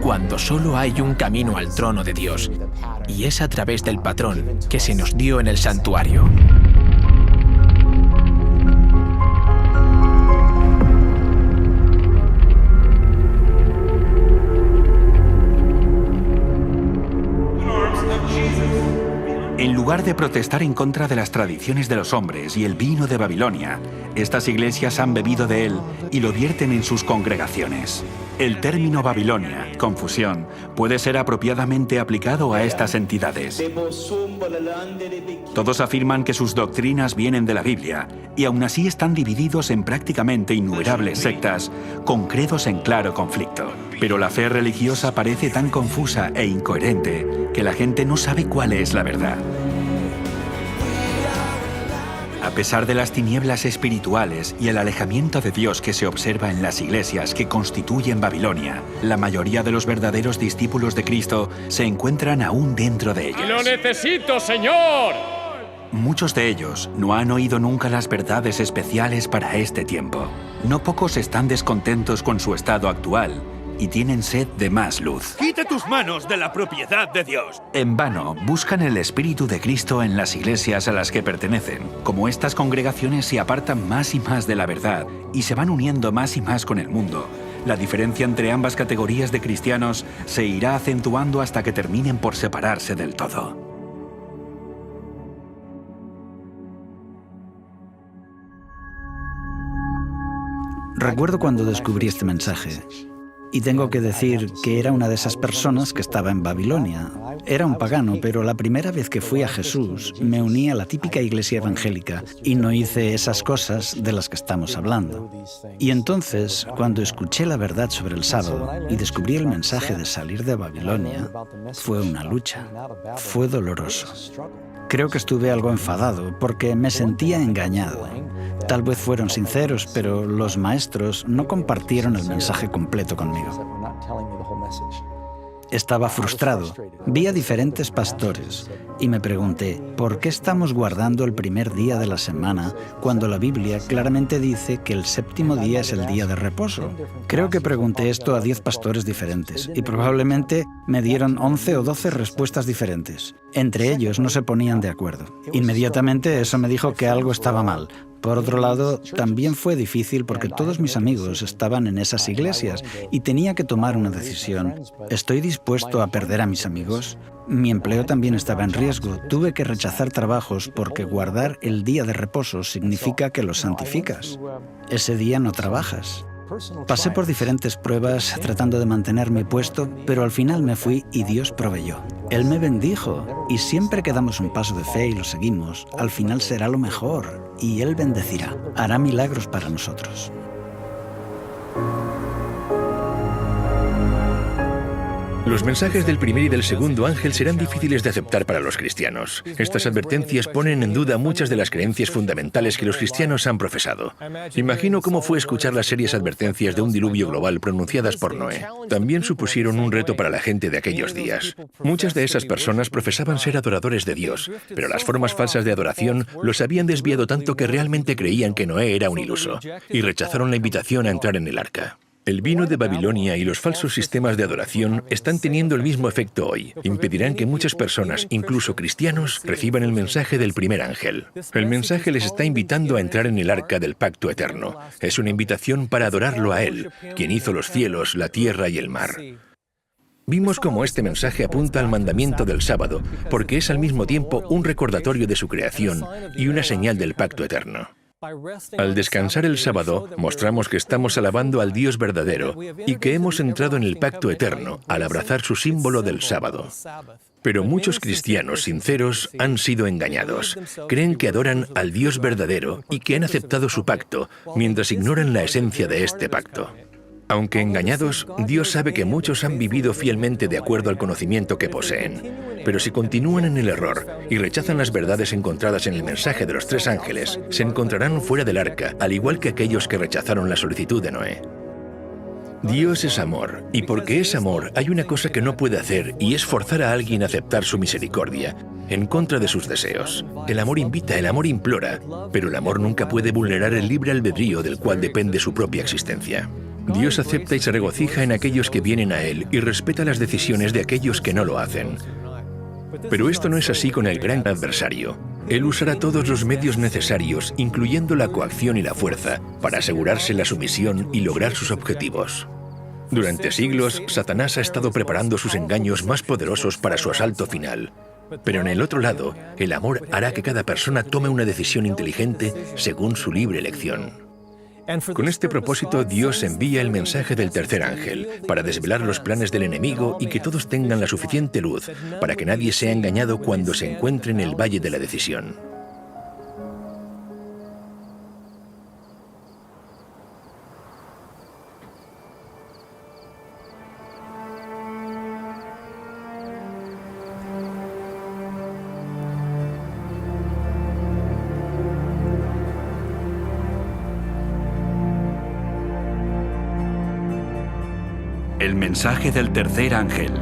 Cuando solo hay un camino al trono de Dios, y es a través del patrón que se nos dio en el santuario. En lugar de protestar en contra de las tradiciones de los hombres y el vino de Babilonia, estas iglesias han bebido de él y lo vierten en sus congregaciones. El término Babilonia, confusión, puede ser apropiadamente aplicado a estas entidades. Todos afirman que sus doctrinas vienen de la Biblia y aún así están divididos en prácticamente innumerables sectas con credos en claro conflicto. Pero la fe religiosa parece tan confusa e incoherente que la gente no sabe cuál es la verdad. A pesar de las tinieblas espirituales y el alejamiento de Dios que se observa en las iglesias que constituyen Babilonia, la mayoría de los verdaderos discípulos de Cristo se encuentran aún dentro de ellas. ¡Lo necesito, Señor! Muchos de ellos no han oído nunca las verdades especiales para este tiempo. No pocos están descontentos con su estado actual y tienen sed de más luz. ¡Quita tus manos de la propiedad de Dios! En vano, buscan el Espíritu de Cristo en las iglesias a las que pertenecen. Como estas congregaciones se apartan más y más de la verdad y se van uniendo más y más con el mundo, la diferencia entre ambas categorías de cristianos se irá acentuando hasta que terminen por separarse del todo. Recuerdo cuando descubrí este mensaje. Y tengo que decir que era una de esas personas que estaba en Babilonia. Era un pagano, pero la primera vez que fui a Jesús me uní a la típica iglesia evangélica y no hice esas cosas de las que estamos hablando. Y entonces, cuando escuché la verdad sobre el sábado y descubrí el mensaje de salir de Babilonia, fue una lucha. Fue doloroso. Creo que estuve algo enfadado porque me sentía engañado. Tal vez fueron sinceros, pero los maestros no compartieron el mensaje completo conmigo. Estaba frustrado. Vi a diferentes pastores y me pregunté, ¿por qué estamos guardando el primer día de la semana cuando la Biblia claramente dice que el séptimo día es el día de reposo? Creo que pregunté esto a 10 pastores diferentes y probablemente me dieron 11 o 12 respuestas diferentes. Entre ellos no se ponían de acuerdo. Inmediatamente eso me dijo que algo estaba mal. Por otro lado, también fue difícil porque todos mis amigos estaban en esas iglesias y tenía que tomar una decisión. ¿Estoy dispuesto a perder a mis amigos? Mi empleo también estaba en riesgo. Tuve que rechazar trabajos porque guardar el día de reposo significa que lo santificas. Ese día no trabajas. Pasé por diferentes pruebas tratando de mantener mi puesto, pero al final me fui y Dios proveyó. Él me bendijo y siempre que damos un paso de fe y lo seguimos, al final será lo mejor y Él bendecirá, hará milagros para nosotros. Los mensajes del primer y del segundo ángel serán difíciles de aceptar para los cristianos. Estas advertencias ponen en duda muchas de las creencias fundamentales que los cristianos han profesado. Imagino cómo fue escuchar las serias advertencias de un diluvio global pronunciadas por Noé. También supusieron un reto para la gente de aquellos días. Muchas de esas personas profesaban ser adoradores de Dios, pero las formas falsas de adoración los habían desviado tanto que realmente creían que Noé era un iluso, y rechazaron la invitación a entrar en el arca. El vino de Babilonia y los falsos sistemas de adoración están teniendo el mismo efecto hoy. Impedirán que muchas personas, incluso cristianos, reciban el mensaje del primer ángel. El mensaje les está invitando a entrar en el arca del pacto eterno. Es una invitación para adorarlo a Él, quien hizo los cielos, la tierra y el mar. Vimos cómo este mensaje apunta al mandamiento del sábado, porque es al mismo tiempo un recordatorio de su creación y una señal del pacto eterno. Al descansar el sábado, mostramos que estamos alabando al Dios verdadero y que hemos entrado en el pacto eterno al abrazar su símbolo del sábado. Pero muchos cristianos sinceros han sido engañados. Creen que adoran al Dios verdadero y que han aceptado su pacto, mientras ignoran la esencia de este pacto. Aunque engañados, Dios sabe que muchos han vivido fielmente de acuerdo al conocimiento que poseen. Pero si continúan en el error y rechazan las verdades encontradas en el mensaje de los 3 ángeles, se encontrarán fuera del arca, al igual que aquellos que rechazaron la solicitud de Noé. Dios es amor, y porque es amor, hay una cosa que no puede hacer, y es forzar a alguien a aceptar su misericordia, en contra de sus deseos. El amor invita, el amor implora, pero el amor nunca puede vulnerar el libre albedrío del cual depende su propia existencia. Dios acepta y se regocija en aquellos que vienen a Él y respeta las decisiones de aquellos que no lo hacen. Pero esto no es así con el gran adversario. Él usará todos los medios necesarios, incluyendo la coacción y la fuerza, para asegurarse la sumisión y lograr sus objetivos. Durante siglos, Satanás ha estado preparando sus engaños más poderosos para su asalto final. Pero en el otro lado, el amor hará que cada persona tome una decisión inteligente según su libre elección. Con este propósito, Dios envía el mensaje del tercer ángel para desvelar los planes del enemigo y que todos tengan la suficiente luz para que nadie sea engañado cuando se encuentre en el valle de la decisión. El mensaje del tercer ángel.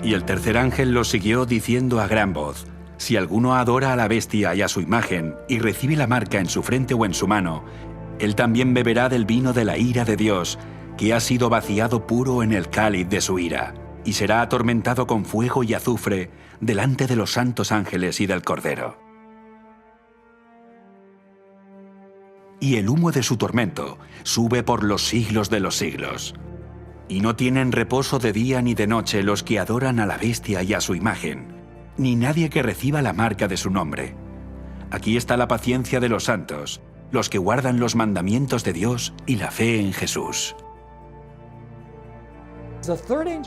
Y el tercer ángel lo siguió diciendo a gran voz: si alguno adora a la bestia y a su imagen y recibe la marca en su frente o en su mano, él también beberá del vino de la ira de Dios, que ha sido vaciado puro en el cáliz de su ira, y será atormentado con fuego y azufre delante de los santos ángeles y del Cordero. Y el humo de su tormento sube por los siglos de los siglos. Y no tienen reposo de día ni de noche los que adoran a la bestia y a su imagen, ni nadie que reciba la marca de su nombre. Aquí está la paciencia de los santos, los que guardan los mandamientos de Dios y la fe en Jesús.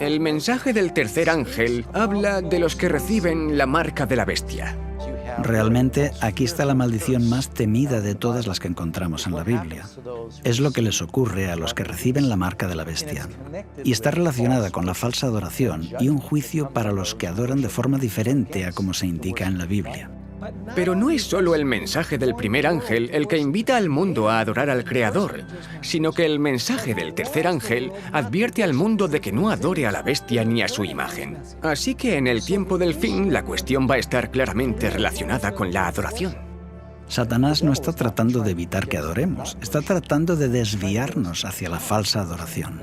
El mensaje del tercer ángel habla de los que reciben la marca de la bestia. Realmente, aquí está la maldición más temida de todas las que encontramos en la Biblia. Es lo que les ocurre a los que reciben la marca de la bestia. Y está relacionada con la falsa adoración y un juicio para los que adoran de forma diferente a como se indica en la Biblia. Pero no es solo el mensaje del primer ángel el que invita al mundo a adorar al Creador, sino que el mensaje del tercer ángel advierte al mundo de que no adore a la bestia ni a su imagen. Así que en el tiempo del fin, la cuestión va a estar claramente relacionada con la adoración. Satanás no está tratando de evitar que adoremos, está tratando de desviarnos hacia la falsa adoración.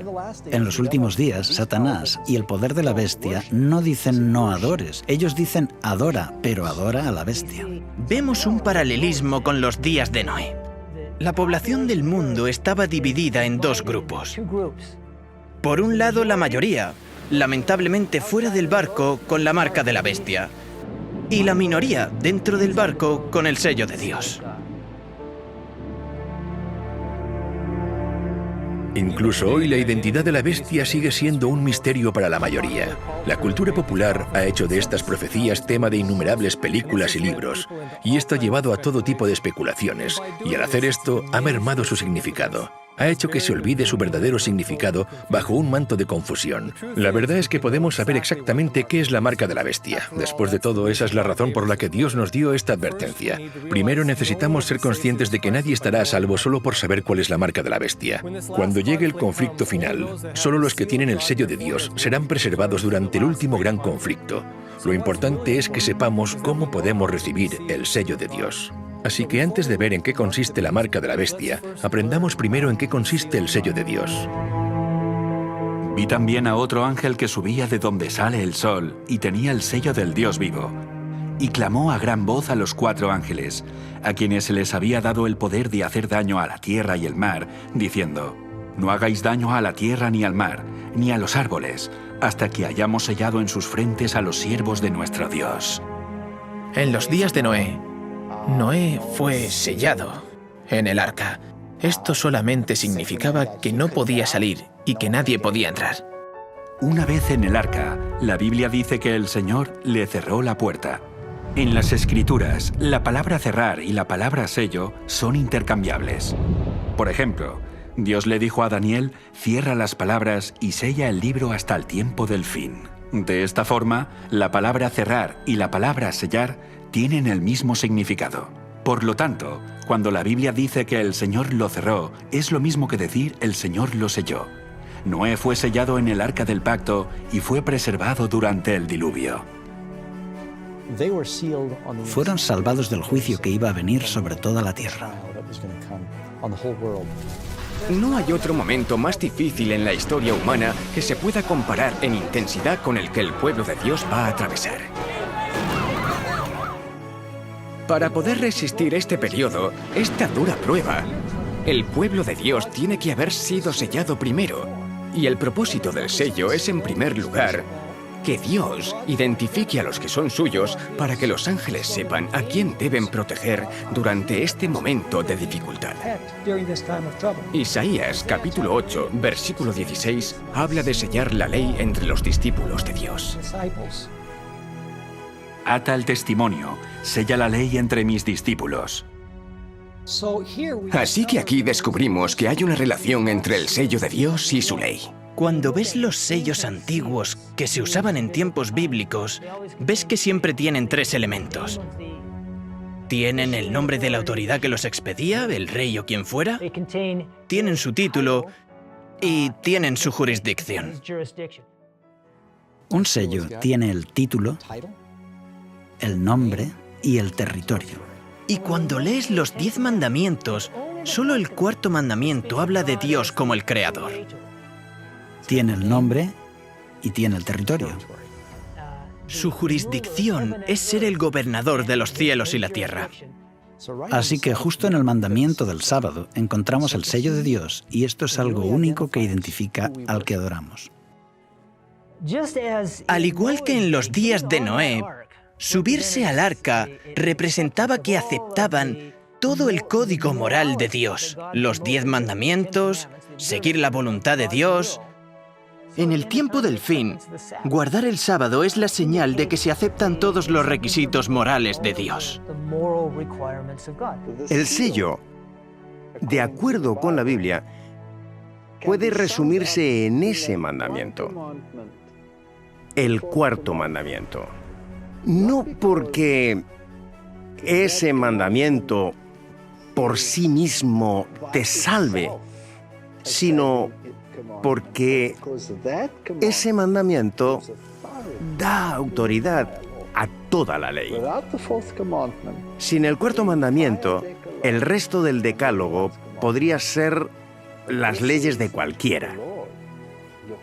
En los últimos días, Satanás y el poder de la bestia no dicen no adores, ellos dicen adora, pero adora a la bestia. Vemos un paralelismo con los días de Noé. La población del mundo estaba dividida en dos grupos. Por un lado, la mayoría, lamentablemente fuera del barco con la marca de la bestia, y la minoría dentro del barco con el sello de Dios. Incluso hoy la identidad de la bestia sigue siendo un misterio para la mayoría. La cultura popular ha hecho de estas profecías tema de innumerables películas y libros, y esto ha llevado a todo tipo de especulaciones, y al hacer esto ha mermado su significado. Ha hecho que se olvide su verdadero significado bajo un manto de confusión. La verdad es que podemos saber exactamente qué es la marca de la bestia. Después de todo, esa es la razón por la que Dios nos dio esta advertencia. Primero necesitamos ser conscientes de que nadie estará a salvo solo por saber cuál es la marca de la bestia. Cuando llegue el conflicto final, solo los que tienen el sello de Dios serán preservados durante el último gran conflicto. Lo importante es que sepamos cómo podemos recibir el sello de Dios. Así que antes de ver en qué consiste la marca de la bestia, aprendamos primero en qué consiste el sello de Dios. Vi también a otro ángel que subía de donde sale el sol y tenía el sello del Dios vivo. Y clamó a gran voz a los 4 ángeles, a quienes se les había dado el poder de hacer daño a la tierra y el mar, diciendo: no hagáis daño a la tierra ni al mar, ni a los árboles, hasta que hayamos sellado en sus frentes a los siervos de nuestro Dios. En los días de Noé fue sellado en el arca. Esto solamente significaba que no podía salir y que nadie podía entrar. Una vez en el arca, la Biblia dice que el Señor le cerró la puerta. En las Escrituras, la palabra cerrar y la palabra sello son intercambiables. Por ejemplo, Dios le dijo a Daniel: cierra las palabras y sella el libro hasta el tiempo del fin. De esta forma, la palabra cerrar y la palabra sellar tienen el mismo significado. Por lo tanto, cuando la Biblia dice que el Señor lo cerró, es lo mismo que decir el Señor lo selló. Noé fue sellado en el arca del pacto y fue preservado durante el diluvio. Fueron salvados del juicio que iba a venir sobre toda la tierra. No hay otro momento más difícil en la historia humana que se pueda comparar en intensidad con el que el pueblo de Dios va a atravesar. Para poder resistir este periodo, esta dura prueba, el pueblo de Dios tiene que haber sido sellado primero. Y el propósito del sello es, en primer lugar, que Dios identifique a los que son suyos para que los ángeles sepan a quién deben proteger durante este momento de dificultad. Isaías, capítulo 8, versículo 16, habla de sellar la ley entre los discípulos de Dios. Ata el testimonio, sella la ley entre mis discípulos. Así que aquí descubrimos que hay una relación entre el sello de Dios y su ley. Cuando ves los sellos antiguos que se usaban en tiempos bíblicos, ves que siempre tienen 3 elementos. Tienen el nombre de la autoridad que los expedía, el rey o quien fuera, tienen su título y tienen su jurisdicción. Un sello tiene el título, el nombre y el territorio. Y cuando lees los 10 mandamientos, solo el 4º mandamiento habla de Dios como el creador. Tiene el nombre y tiene el territorio. Su jurisdicción es ser el gobernador de los cielos y la tierra. Así que justo en el mandamiento del sábado encontramos el sello de Dios, y esto es algo único que identifica al que adoramos. Al igual que en los días de Noé, subirse al arca representaba que aceptaban todo el código moral de Dios, los 10 mandamientos, seguir la voluntad de Dios. En el tiempo del fin, guardar el sábado es la señal de que se aceptan todos los requisitos morales de Dios. El sello, de acuerdo con la Biblia, puede resumirse en ese mandamiento, el cuarto mandamiento. No porque ese mandamiento por sí mismo te salve, sino porque ese mandamiento da autoridad a toda la ley. Sin el cuarto mandamiento, el resto del decálogo podría ser las leyes de cualquiera.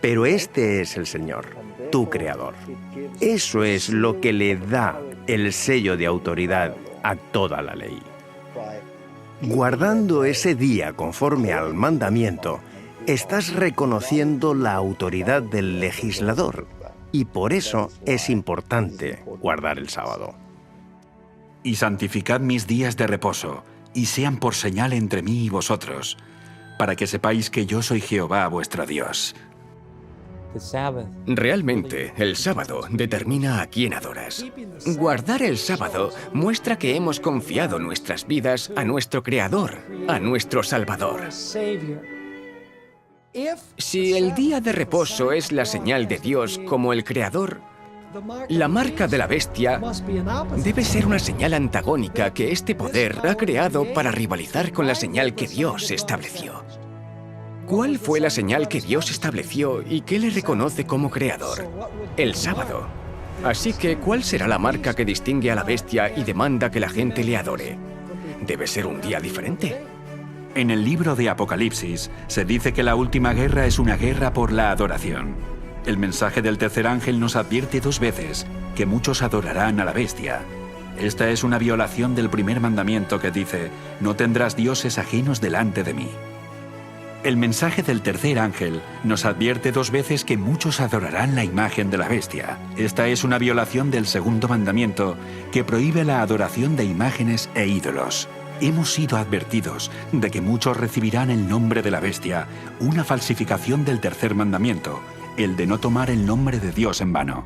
Pero este es el Señor, tu Creador. Eso es lo que le da el sello de autoridad a toda la ley. Guardando ese día conforme al mandamiento, estás reconociendo la autoridad del legislador, y por eso es importante guardar el sábado. Y santificad mis días de reposo, y sean por señal entre mí y vosotros, para que sepáis que yo soy Jehová vuestro Dios. Realmente, el sábado determina a quién adoras. Guardar el sábado muestra que hemos confiado nuestras vidas a nuestro Creador, a nuestro Salvador. Si el día de reposo es la señal de Dios como el Creador, la marca de la bestia debe ser una señal antagónica que este poder ha creado para rivalizar con la señal que Dios estableció. ¿Cuál fue la señal que Dios estableció y que le reconoce como creador? El sábado. Así que, ¿cuál será la marca que distingue a la bestia y demanda que la gente le adore? Debe ser un día diferente. En el libro de Apocalipsis se dice que la última guerra es una guerra por la adoración. El mensaje del tercer ángel nos advierte 2 veces que muchos adorarán a la bestia. Esta es una violación del primer mandamiento que dice: no tendrás dioses ajenos delante de mí. El mensaje del tercer ángel nos advierte 2 veces que muchos adorarán la imagen de la bestia. Esta es una violación del segundo mandamiento que prohíbe la adoración de imágenes e ídolos. Hemos sido advertidos de que muchos recibirán el nombre de la bestia, una falsificación del tercer mandamiento, el de no tomar el nombre de Dios en vano.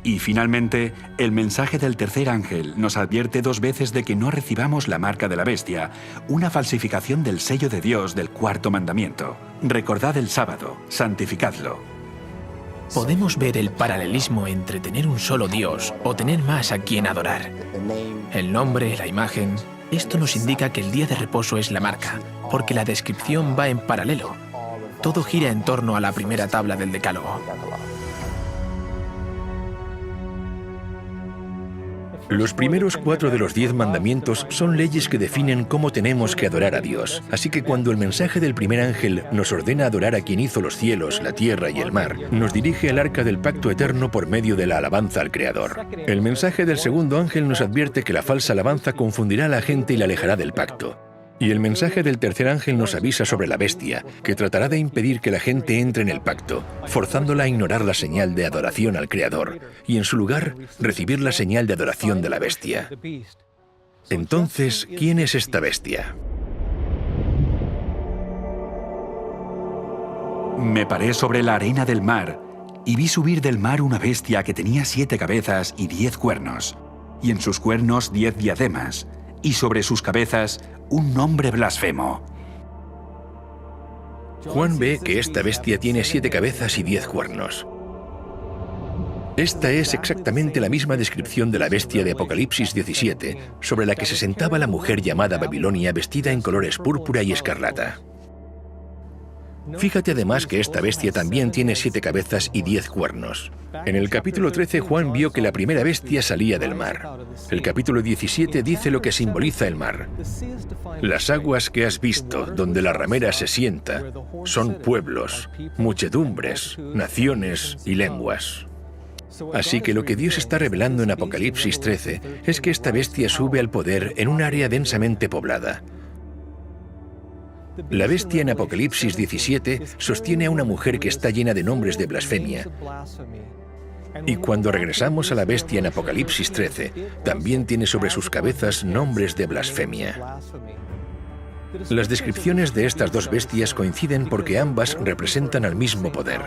Y finalmente, el mensaje del tercer ángel nos advierte 2 veces de que no recibamos la marca de la bestia, una falsificación del sello de Dios del cuarto mandamiento. Recordad el sábado, santificadlo. Podemos ver el paralelismo entre tener un solo Dios o tener más a quien adorar. El nombre, la imagen, esto nos indica que el día de reposo es la marca, porque la descripción va en paralelo. Todo gira en torno a la primera tabla del Decálogo. Los primeros 4 de los 10 mandamientos son leyes que definen cómo tenemos que adorar a Dios. Así que cuando el mensaje del primer ángel nos ordena adorar a quien hizo los cielos, la tierra y el mar, nos dirige al arca del pacto eterno por medio de la alabanza al Creador. El mensaje del segundo ángel nos advierte que la falsa alabanza confundirá a la gente y la alejará del pacto. Y el mensaje del tercer ángel nos avisa sobre la bestia, que tratará de impedir que la gente entre en el pacto, forzándola a ignorar la señal de adoración al Creador, y en su lugar, recibir la señal de adoración de la bestia. Entonces, ¿quién es esta bestia? Me paré sobre la arena del mar, y vi subir del mar una bestia que tenía 7 cabezas y 10 cuernos, y en sus cuernos 10 diademas, y sobre sus cabezas un nombre blasfemo. Juan ve que esta bestia tiene 7 cabezas y 10 cuernos. Esta es exactamente la misma descripción de la bestia de Apocalipsis 17, sobre la que se sentaba la mujer llamada Babilonia vestida en colores púrpura y escarlata. Fíjate además que esta bestia también tiene 7 cabezas y 10 cuernos. En el capítulo 13, Juan vio que la primera bestia salía del mar. El capítulo 17 dice lo que simboliza el mar. Las aguas que has visto, donde la ramera se sienta, son pueblos, muchedumbres, naciones y lenguas. Así que lo que Dios está revelando en Apocalipsis 13 es que esta bestia sube al poder en un área densamente poblada. La bestia en Apocalipsis 17 sostiene a una mujer que está llena de nombres de blasfemia. Y cuando regresamos a la bestia en Apocalipsis 13, también tiene sobre sus cabezas nombres de blasfemia. Las descripciones de estas 2 bestias coinciden porque ambas representan al mismo poder.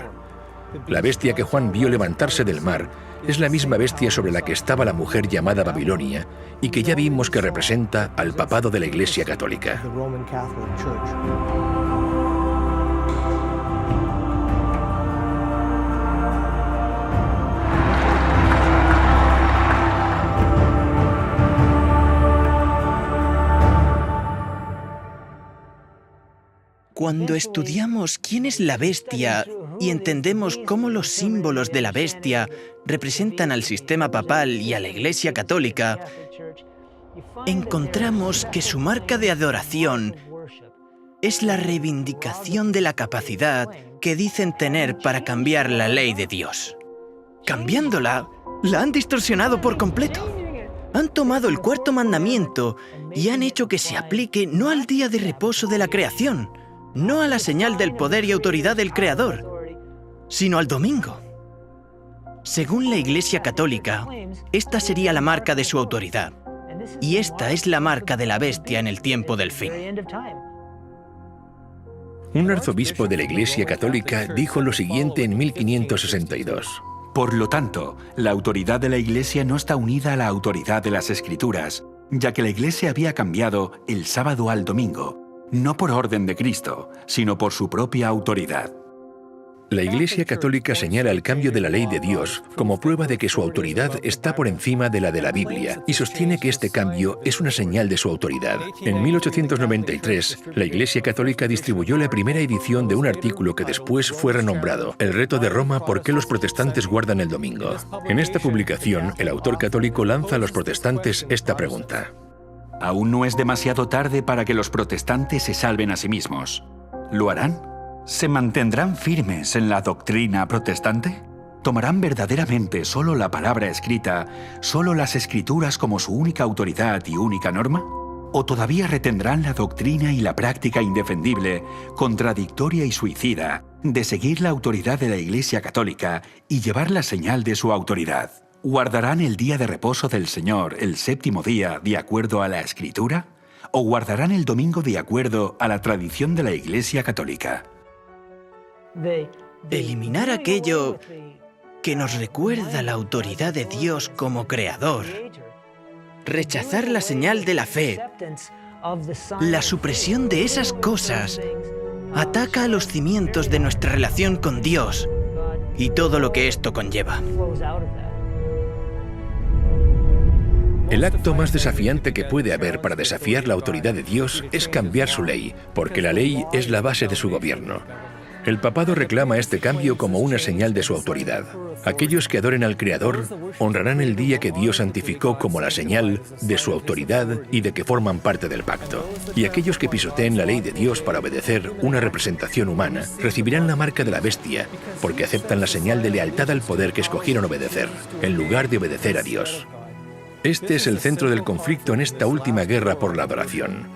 La bestia que Juan vio levantarse del mar es la misma bestia sobre la que estaba la mujer llamada Babilonia y que ya vimos que representa al papado de la Iglesia Católica. Cuando estudiamos quién es la bestia y entendemos cómo los símbolos de la bestia representan al sistema papal y a la Iglesia Católica, encontramos que su marca de adoración es la reivindicación de la capacidad que dicen tener para cambiar la ley de Dios. Cambiándola, la han distorsionado por completo. Han tomado el cuarto mandamiento y han hecho que se aplique no al día de reposo de la creación, no a la señal del poder y autoridad del Creador, sino al domingo. Según la Iglesia Católica, esta sería la marca de su autoridad, y esta es la marca de la bestia en el tiempo del fin. Un arzobispo de la Iglesia Católica dijo lo siguiente en 1562. Por lo tanto, la autoridad de la Iglesia no está unida a la autoridad de las Escrituras, ya que la Iglesia había cambiado el sábado al domingo, no por orden de Cristo, sino por su propia autoridad. La Iglesia Católica señala el cambio de la ley de Dios como prueba de que su autoridad está por encima de la Biblia y sostiene que este cambio es una señal de su autoridad. En 1893, la Iglesia Católica distribuyó la primera edición de un artículo que después fue renombrado El reto de Roma: ¿por qué los protestantes guardan el domingo? En esta publicación, el autor católico lanza a los protestantes esta pregunta. Aún no es demasiado tarde para que los protestantes se salven a sí mismos. ¿Lo harán? ¿Se mantendrán firmes en la doctrina protestante? ¿Tomarán verdaderamente solo la palabra escrita, solo las Escrituras como su única autoridad y única norma? ¿O todavía retendrán la doctrina y la práctica indefendible, contradictoria y suicida, de seguir la autoridad de la Iglesia Católica y llevar la señal de su autoridad? ¿Guardarán el día de reposo del Señor, el séptimo día, de acuerdo a la Escritura? ¿O guardarán el domingo de acuerdo a la tradición de la Iglesia Católica? Eliminar aquello que nos recuerda la autoridad de Dios como Creador, rechazar la señal de la fe, la supresión de esas cosas, ataca a los cimientos de nuestra relación con Dios y todo lo que esto conlleva. El acto más desafiante que puede haber para desafiar la autoridad de Dios es cambiar su ley, porque la ley es la base de su gobierno. El papado reclama este cambio como una señal de su autoridad. Aquellos que adoren al Creador honrarán el día que Dios santificó como la señal de su autoridad y de que forman parte del pacto. Y aquellos que pisoteen la ley de Dios para obedecer una representación humana recibirán la marca de la bestia, porque aceptan la señal de lealtad al poder que escogieron obedecer, en lugar de obedecer a Dios. Este es el centro del conflicto en esta última guerra por la adoración.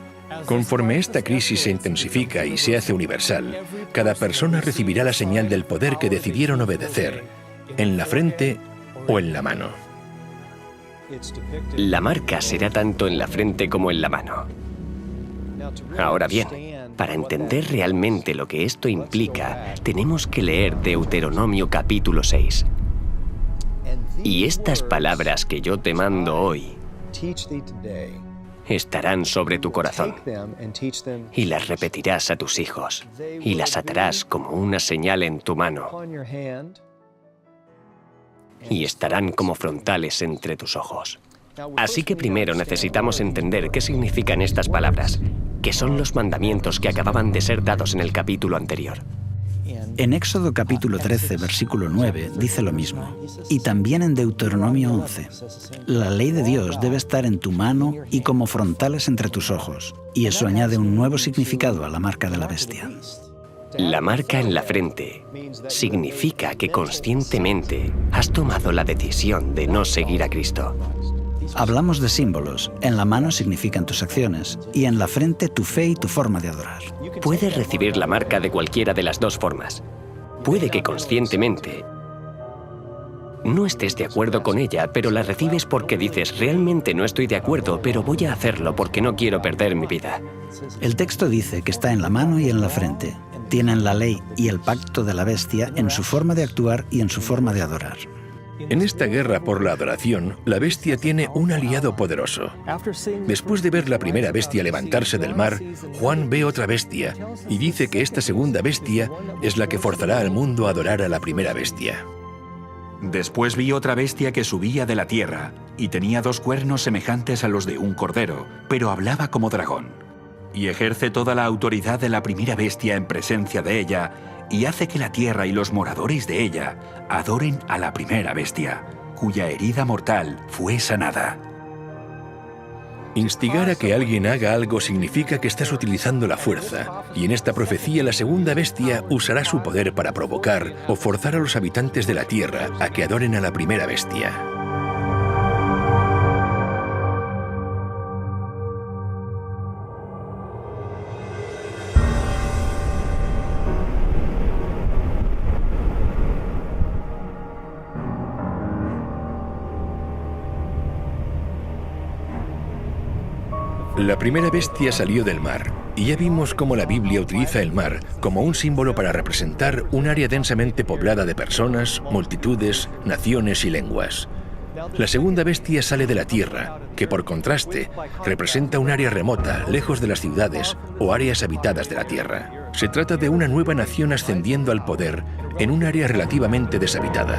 Conforme esta crisis se intensifica y se hace universal, cada persona recibirá la señal del poder que decidieron obedecer, en la frente o en la mano. La marca será tanto en la frente como en la mano. Ahora bien, para entender realmente lo que esto implica, tenemos que leer Deuteronomio capítulo 6. Y estas palabras que yo te mando hoy estarán sobre tu corazón, y las repetirás a tus hijos, y las atarás como una señal en tu mano, y estarán como frontales entre tus ojos. Así que primero necesitamos entender qué significan estas palabras, que son los mandamientos que acababan de ser dados en el capítulo anterior. En Éxodo capítulo 13, versículo 9, dice lo mismo. Y también en Deuteronomio 11. La ley de Dios debe estar en tu mano y como frontales entre tus ojos. Y eso añade un nuevo significado a la marca de la bestia. La marca en la frente significa que conscientemente has tomado la decisión de no seguir a Cristo. Hablamos de símbolos. En la mano significan tus acciones y en la frente tu fe y tu forma de adorar. Puedes recibir la marca de cualquiera de las dos formas. Puede que conscientemente no estés de acuerdo con ella, pero la recibes porque dices, realmente no estoy de acuerdo, pero voy a hacerlo porque no quiero perder mi vida. El texto dice que está en la mano y en la frente. Tienen la ley y el pacto de la bestia en su forma de actuar y en su forma de adorar. En esta guerra por la adoración, la bestia tiene un aliado poderoso. Después de ver la primera bestia levantarse del mar, Juan ve otra bestia y dice que esta segunda bestia es la que forzará al mundo a adorar a la primera bestia. Después vi otra bestia que subía de la tierra y tenía 2 cuernos semejantes a los de un cordero, pero hablaba como dragón. Y ejerce toda la autoridad de la primera bestia en presencia de ella y hace que la tierra y los moradores de ella adoren a la primera bestia, cuya herida mortal fue sanada. Instigar a que alguien haga algo significa que estás utilizando la fuerza, y en esta profecía la segunda bestia usará su poder para provocar o forzar a los habitantes de la tierra a que adoren a la primera bestia. La primera bestia salió del mar, y ya vimos cómo la Biblia utiliza el mar como un símbolo para representar un área densamente poblada de personas, multitudes, naciones y lenguas. La segunda bestia sale de la tierra, que por contraste representa un área remota, lejos de las ciudades o áreas habitadas de la tierra. Se trata de una nueva nación ascendiendo al poder en un área relativamente deshabitada.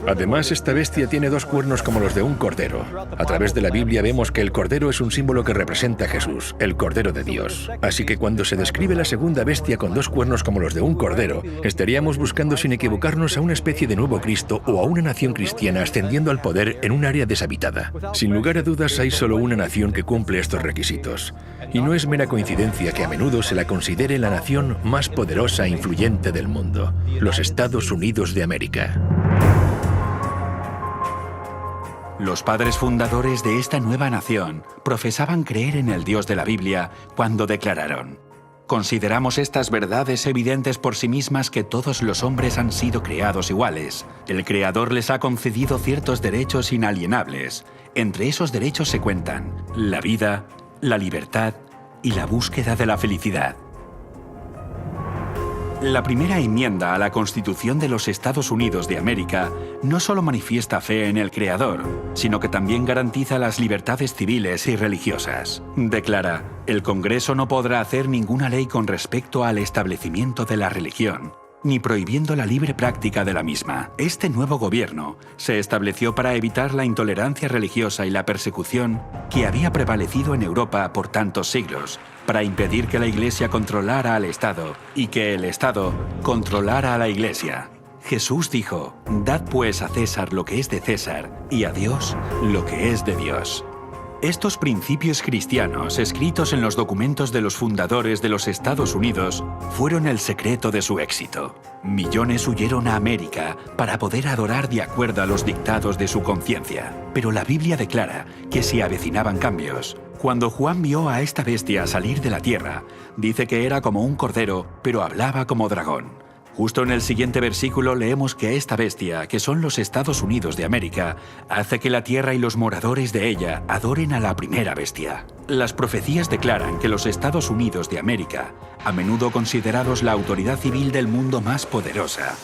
Además, esta bestia tiene 2 cuernos como los de un cordero. A través de la Biblia vemos que el cordero es un símbolo que representa a Jesús, el Cordero de Dios. Así que cuando se describe la segunda bestia con 2 cuernos como los de un cordero, estaríamos buscando sin equivocarnos a una especie de nuevo Cristo o a una nación cristiana ascendiendo al poder en un área deshabitada. Sin lugar a dudas, hay solo una nación que cumple estos requisitos. Y no es mera coincidencia que a menudo se la considere la nación más poderosa e influyente del mundo, los Estados Unidos de América. Los padres fundadores de esta nueva nación profesaban creer en el Dios de la Biblia cuando declararon: consideramos estas verdades evidentes por sí mismas, que todos los hombres han sido creados iguales. El Creador les ha concedido ciertos derechos inalienables. Entre esos derechos se cuentan la vida, la libertad y la búsqueda de la felicidad. La primera enmienda a la Constitución de los Estados Unidos de América no solo manifiesta fe en el Creador, sino que también garantiza las libertades civiles y religiosas. Declara: el Congreso no podrá hacer ninguna ley con respecto al establecimiento de la religión, ni prohibiendo la libre práctica de la misma. Este nuevo gobierno se estableció para evitar la intolerancia religiosa y la persecución que había prevalecido en Europa por tantos siglos, para impedir que la Iglesia controlara al Estado y que el Estado controlara a la Iglesia. Jesús dijo: dad pues a César lo que es de César y a Dios lo que es de Dios. Estos principios cristianos, escritos en los documentos de los fundadores de los Estados Unidos, fueron el secreto de su éxito. Millones huyeron a América para poder adorar de acuerdo a los dictados de su conciencia. Pero la Biblia declara que se avecinaban cambios. Cuando Juan vio a esta bestia salir de la tierra, dice que era como un cordero, pero hablaba como dragón. Justo en el siguiente versículo leemos que esta bestia, que son los Estados Unidos de América, hace que la tierra y los moradores de ella adoren a la primera bestia. Las profecías declaran que los Estados Unidos de América, a menudo considerados la autoridad civil del mundo más poderosa,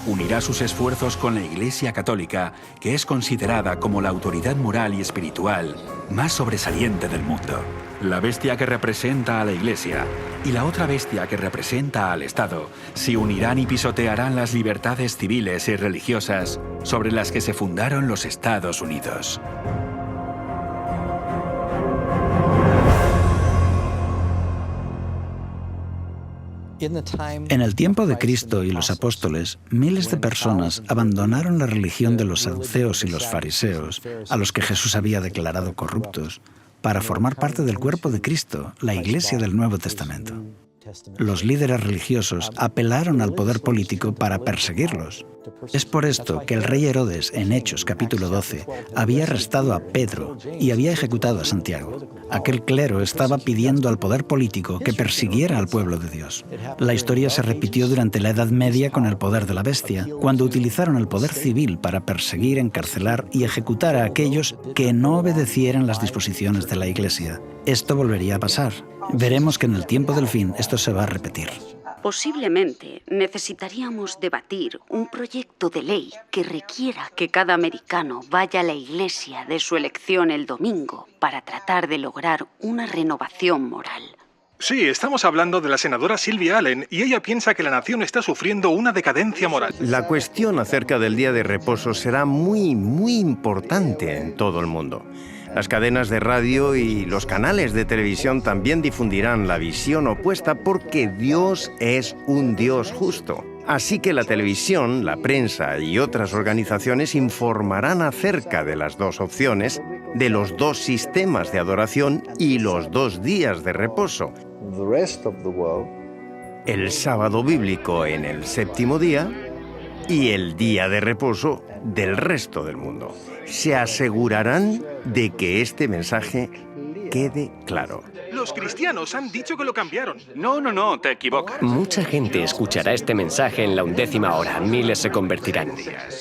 unirá sus esfuerzos con la Iglesia Católica, que es considerada como la autoridad moral y espiritual más sobresaliente del mundo. La bestia que representa a la Iglesia y la otra bestia que representa al Estado se unirán y pisotearán las libertades civiles y religiosas sobre las que se fundaron los Estados Unidos. En el tiempo de Cristo y los apóstoles, miles de personas abandonaron la religión de los saduceos y los fariseos, a los que Jesús había declarado corruptos, para formar parte del cuerpo de Cristo, la Iglesia del Nuevo Testamento. Los líderes religiosos apelaron al poder político para perseguirlos. Es por esto que el rey Herodes, en Hechos capítulo 12, había arrestado a Pedro y había ejecutado a Santiago. Aquel clero estaba pidiendo al poder político que persiguiera al pueblo de Dios. La historia se repitió durante la Edad Media con el poder de la bestia, cuando utilizaron el poder civil para perseguir, encarcelar y ejecutar a aquellos que no obedecieran las disposiciones de la Iglesia. Esto volvería a pasar. Veremos que en el tiempo del fin esto se va a repetir. Posiblemente necesitaríamos debatir un proyecto de ley que requiera que cada americano vaya a la iglesia de su elección el domingo para tratar de lograr una renovación moral. Sí, estamos hablando de la senadora Sylvia Allen y ella piensa que la nación está sufriendo una decadencia moral. La cuestión acerca del día de reposo será muy importante en todo el mundo. Las cadenas de radio y los canales de televisión también difundirán la visión opuesta porque Dios es un Dios justo. Así que la televisión, la prensa y otras organizaciones informarán acerca de las dos opciones, de los dos sistemas de adoración y los dos días de reposo. El sábado bíblico en el séptimo día y el día de reposo del resto del mundo. Se asegurarán de que este mensaje quede claro. Los cristianos han dicho que lo cambiaron. No, te equivocas. Mucha gente escuchará este mensaje en la 11ª hora. Miles se convertirán.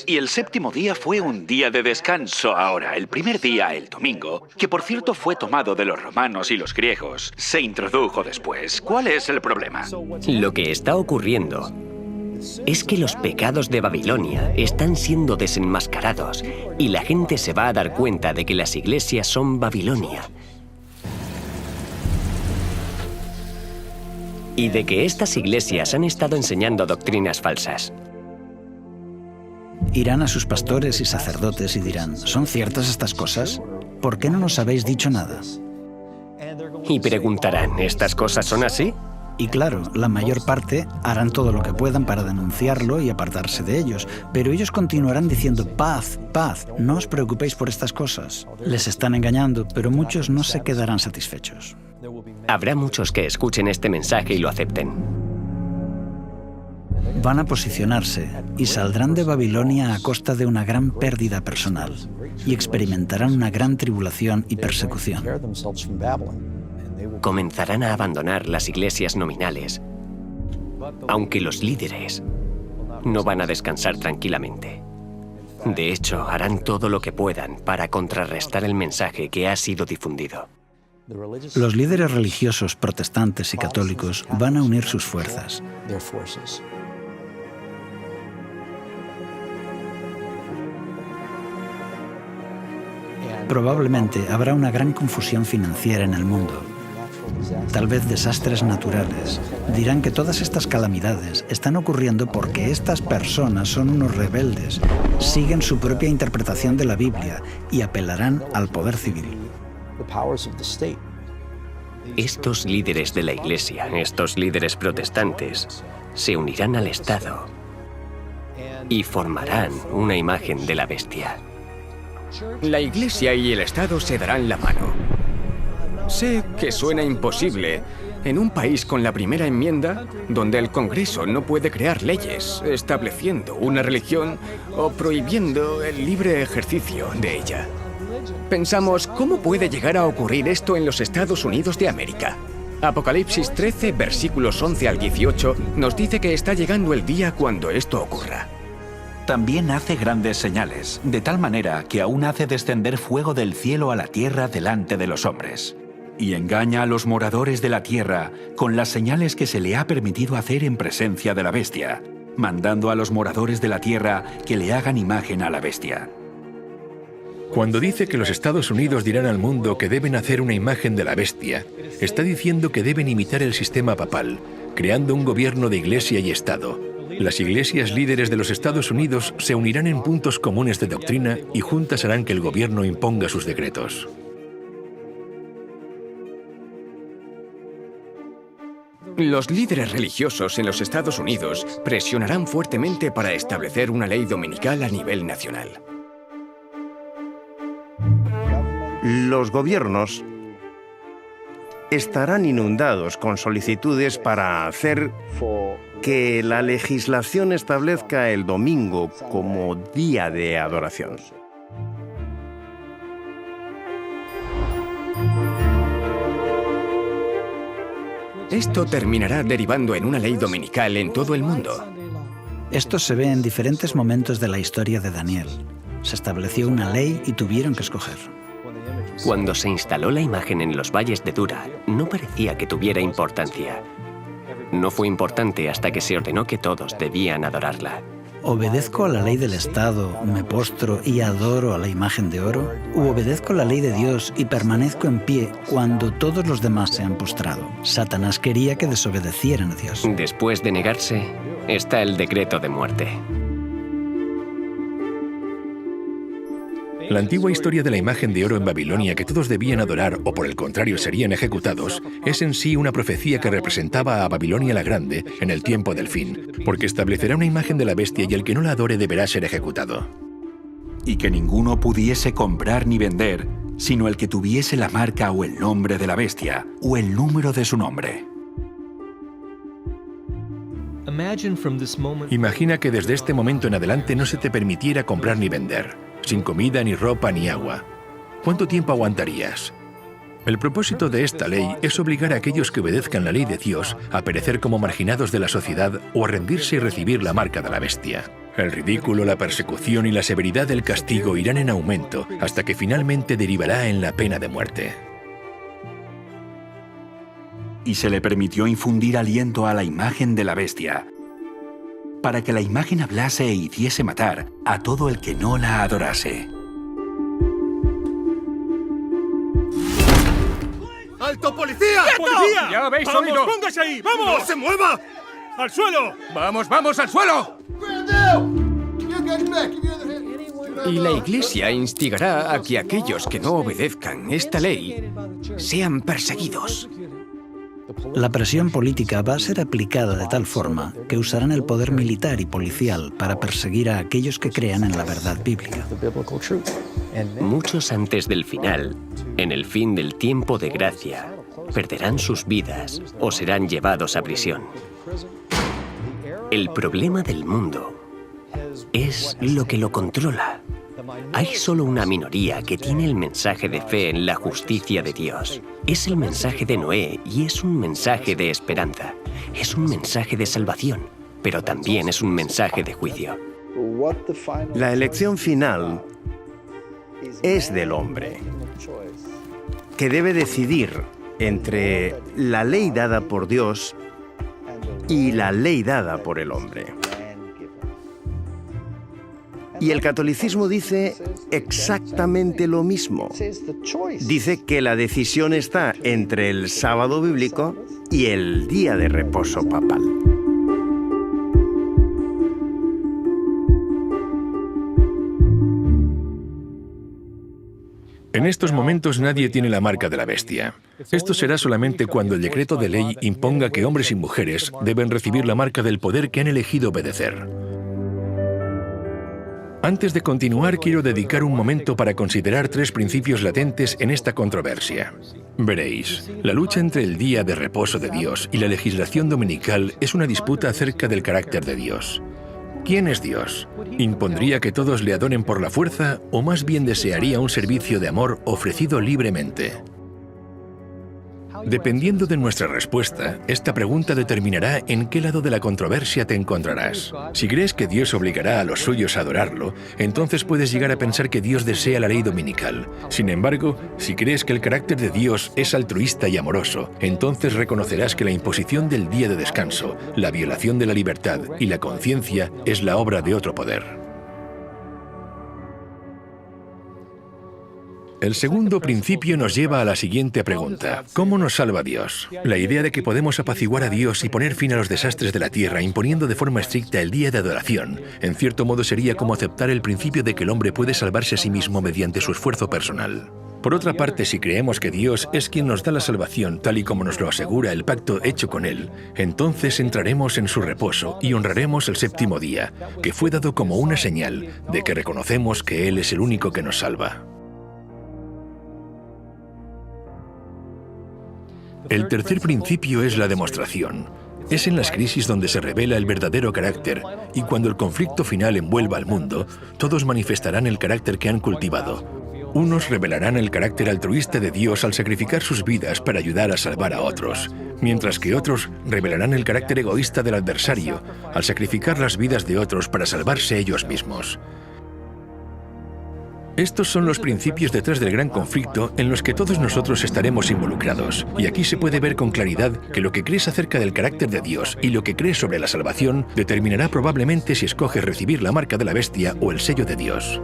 Y el séptimo día fue un día de descanso ahora. El primer día, el domingo, que por cierto fue tomado de los romanos y los griegos, se introdujo después. ¿Cuál es el problema? Lo que está ocurriendo es que los pecados de Babilonia están siendo desenmascarados y la gente se va a dar cuenta de que las iglesias son Babilonia. Y de que estas iglesias han estado enseñando doctrinas falsas. Irán a sus pastores y sacerdotes y dirán, ¿son ciertas estas cosas? ¿Por qué no nos habéis dicho nada? Y preguntarán, ¿estas cosas son así? Y claro, la mayor parte harán todo lo que puedan para denunciarlo y apartarse de ellos, pero ellos continuarán diciendo paz, paz, no os preocupéis por estas cosas. Les están engañando, pero muchos no se quedarán satisfechos. Habrá muchos que escuchen este mensaje y lo acepten. Van a posicionarse y saldrán de Babilonia a costa de una gran pérdida personal y experimentarán una gran tribulación y persecución. Comenzarán a abandonar las iglesias nominales, aunque los líderes no van a descansar tranquilamente. De hecho, harán todo lo que puedan para contrarrestar el mensaje que ha sido difundido. Los líderes religiosos protestantes y católicos van a unir sus fuerzas. Probablemente habrá una gran confusión financiera en el mundo. Tal vez desastres naturales. Dirán que todas estas calamidades están ocurriendo porque estas personas son unos rebeldes, siguen su propia interpretación de la Biblia y apelarán al poder civil. Estos líderes de la Iglesia, estos líderes protestantes, se unirán al Estado y formarán una imagen de la bestia. La Iglesia y el Estado se darán la mano. Sé que suena imposible en un país con la primera enmienda, donde el Congreso no puede crear leyes estableciendo una religión o prohibiendo el libre ejercicio de ella. Pensamos, ¿cómo puede llegar a ocurrir esto en los Estados Unidos de América? Apocalipsis 13, versículos 11 al 18, nos dice que está llegando el día cuando esto ocurra. También hace grandes señales, de tal manera que aún hace descender fuego del cielo a la tierra delante de los hombres. Y engaña a los moradores de la tierra con las señales que se le ha permitido hacer en presencia de la bestia, mandando a los moradores de la tierra que le hagan imagen a la bestia. Cuando dice que los Estados Unidos dirán al mundo que deben hacer una imagen de la bestia, está diciendo que deben imitar el sistema papal, creando un gobierno de iglesia y Estado. Las iglesias líderes de los Estados Unidos se unirán en puntos comunes de doctrina y juntas harán que el gobierno imponga sus decretos. Los líderes religiosos en los Estados Unidos presionarán fuertemente para establecer una ley dominical a nivel nacional. Los gobiernos estarán inundados con solicitudes para hacer que la legislación establezca el domingo como día de adoración. Esto terminará derivando en una ley dominical en todo el mundo. Esto se ve en diferentes momentos de la historia de Daniel. Se estableció una ley y tuvieron que escoger. Cuando se instaló la imagen en los valles de Dura, no parecía que tuviera importancia. No fue importante hasta que se ordenó que todos debían adorarla. ¿Obedezco a la ley del Estado, me postro y adoro a la imagen de oro? ¿O obedezco la ley de Dios y permanezco en pie cuando todos los demás se han postrado? Satanás quería que desobedecieran a Dios. Después de negarse, está el decreto de muerte. La antigua historia de la imagen de oro en Babilonia que todos debían adorar o por el contrario serían ejecutados es en sí una profecía que representaba a Babilonia la Grande en el tiempo del fin, porque establecerá una imagen de la bestia y el que no la adore deberá ser ejecutado. Y que ninguno pudiese comprar ni vender, sino el que tuviese la marca o el nombre de la bestia, o el número de su nombre. Imagina que desde este momento en adelante no se te permitiera comprar ni vender, sin comida, ni ropa, ni agua. ¿Cuánto tiempo aguantarías? El propósito de esta ley es obligar a aquellos que obedezcan la ley de Dios a perecer como marginados de la sociedad o a rendirse y recibir la marca de la bestia. El ridículo, la persecución y la severidad del castigo irán en aumento hasta que finalmente derivará en la pena de muerte. Y se le permitió infundir aliento a la imagen de la bestia, para que la imagen hablase e hiciese matar a todo el que no la adorase. ¡Alto, policía! ¡Policía! ¡Ya habéis ¡Vamos, oído! póngase ahí! ¡Vamos! ¡No se mueva! ¡Al suelo! ¡Vamos, vamos, al suelo! Y la Iglesia instigará a que aquellos que no obedezcan esta ley sean perseguidos. La presión política va a ser aplicada de tal forma que usarán el poder militar y policial para perseguir a aquellos que crean en la verdad bíblica. Muchos antes del final, en el fin del tiempo de gracia, perderán sus vidas o serán llevados a prisión. El problema del mundo es lo que lo controla. Hay solo una minoría que tiene el mensaje de fe en la justicia de Dios. Es el mensaje de Noé y es un mensaje de esperanza. Es un mensaje de salvación, pero también es un mensaje de juicio. La elección final es del hombre, que debe decidir entre la ley dada por Dios y la ley dada por el hombre. Y el catolicismo dice exactamente lo mismo. Dice que la decisión está entre el sábado bíblico y el día de reposo papal. En estos momentos nadie tiene la marca de la bestia. Esto será solamente cuando el decreto de ley imponga que hombres y mujeres deben recibir la marca del poder que han elegido obedecer. Antes de continuar, quiero dedicar un momento para considerar 3 principios latentes en esta controversia. Veréis, la lucha entre el día de reposo de Dios y la legislación dominical es una disputa acerca del carácter de Dios. ¿Quién es Dios? ¿Impondría que todos le adoren por la fuerza o más bien desearía un servicio de amor ofrecido libremente? Dependiendo de nuestra respuesta, esta pregunta determinará en qué lado de la controversia te encontrarás. Si crees que Dios obligará a los suyos a adorarlo, entonces puedes llegar a pensar que Dios desea la ley dominical. Sin embargo, si crees que el carácter de Dios es altruista y amoroso, entonces reconocerás que la imposición del día de descanso, la violación de la libertad y la conciencia es la obra de otro poder. El segundo principio nos lleva a la siguiente pregunta. ¿Cómo nos salva Dios? La idea de que podemos apaciguar a Dios y poner fin a los desastres de la tierra imponiendo de forma estricta el día de adoración, en cierto modo sería como aceptar el principio de que el hombre puede salvarse a sí mismo mediante su esfuerzo personal. Por otra parte, si creemos que Dios es quien nos da la salvación, tal y como nos lo asegura el pacto hecho con Él, entonces entraremos en su reposo y honraremos el séptimo día, que fue dado como una señal de que reconocemos que Él es el único que nos salva. El tercer principio es la demostración. Es en las crisis donde se revela el verdadero carácter, y cuando el conflicto final envuelva al mundo, todos manifestarán el carácter que han cultivado. Unos revelarán el carácter altruista de Dios al sacrificar sus vidas para ayudar a salvar a otros, mientras que otros revelarán el carácter egoísta del adversario al sacrificar las vidas de otros para salvarse ellos mismos. Estos son los principios detrás del gran conflicto en los que todos nosotros estaremos involucrados. Y aquí se puede ver con claridad que lo que crees acerca del carácter de Dios y lo que crees sobre la salvación determinará probablemente si escoges recibir la marca de la bestia o el sello de Dios.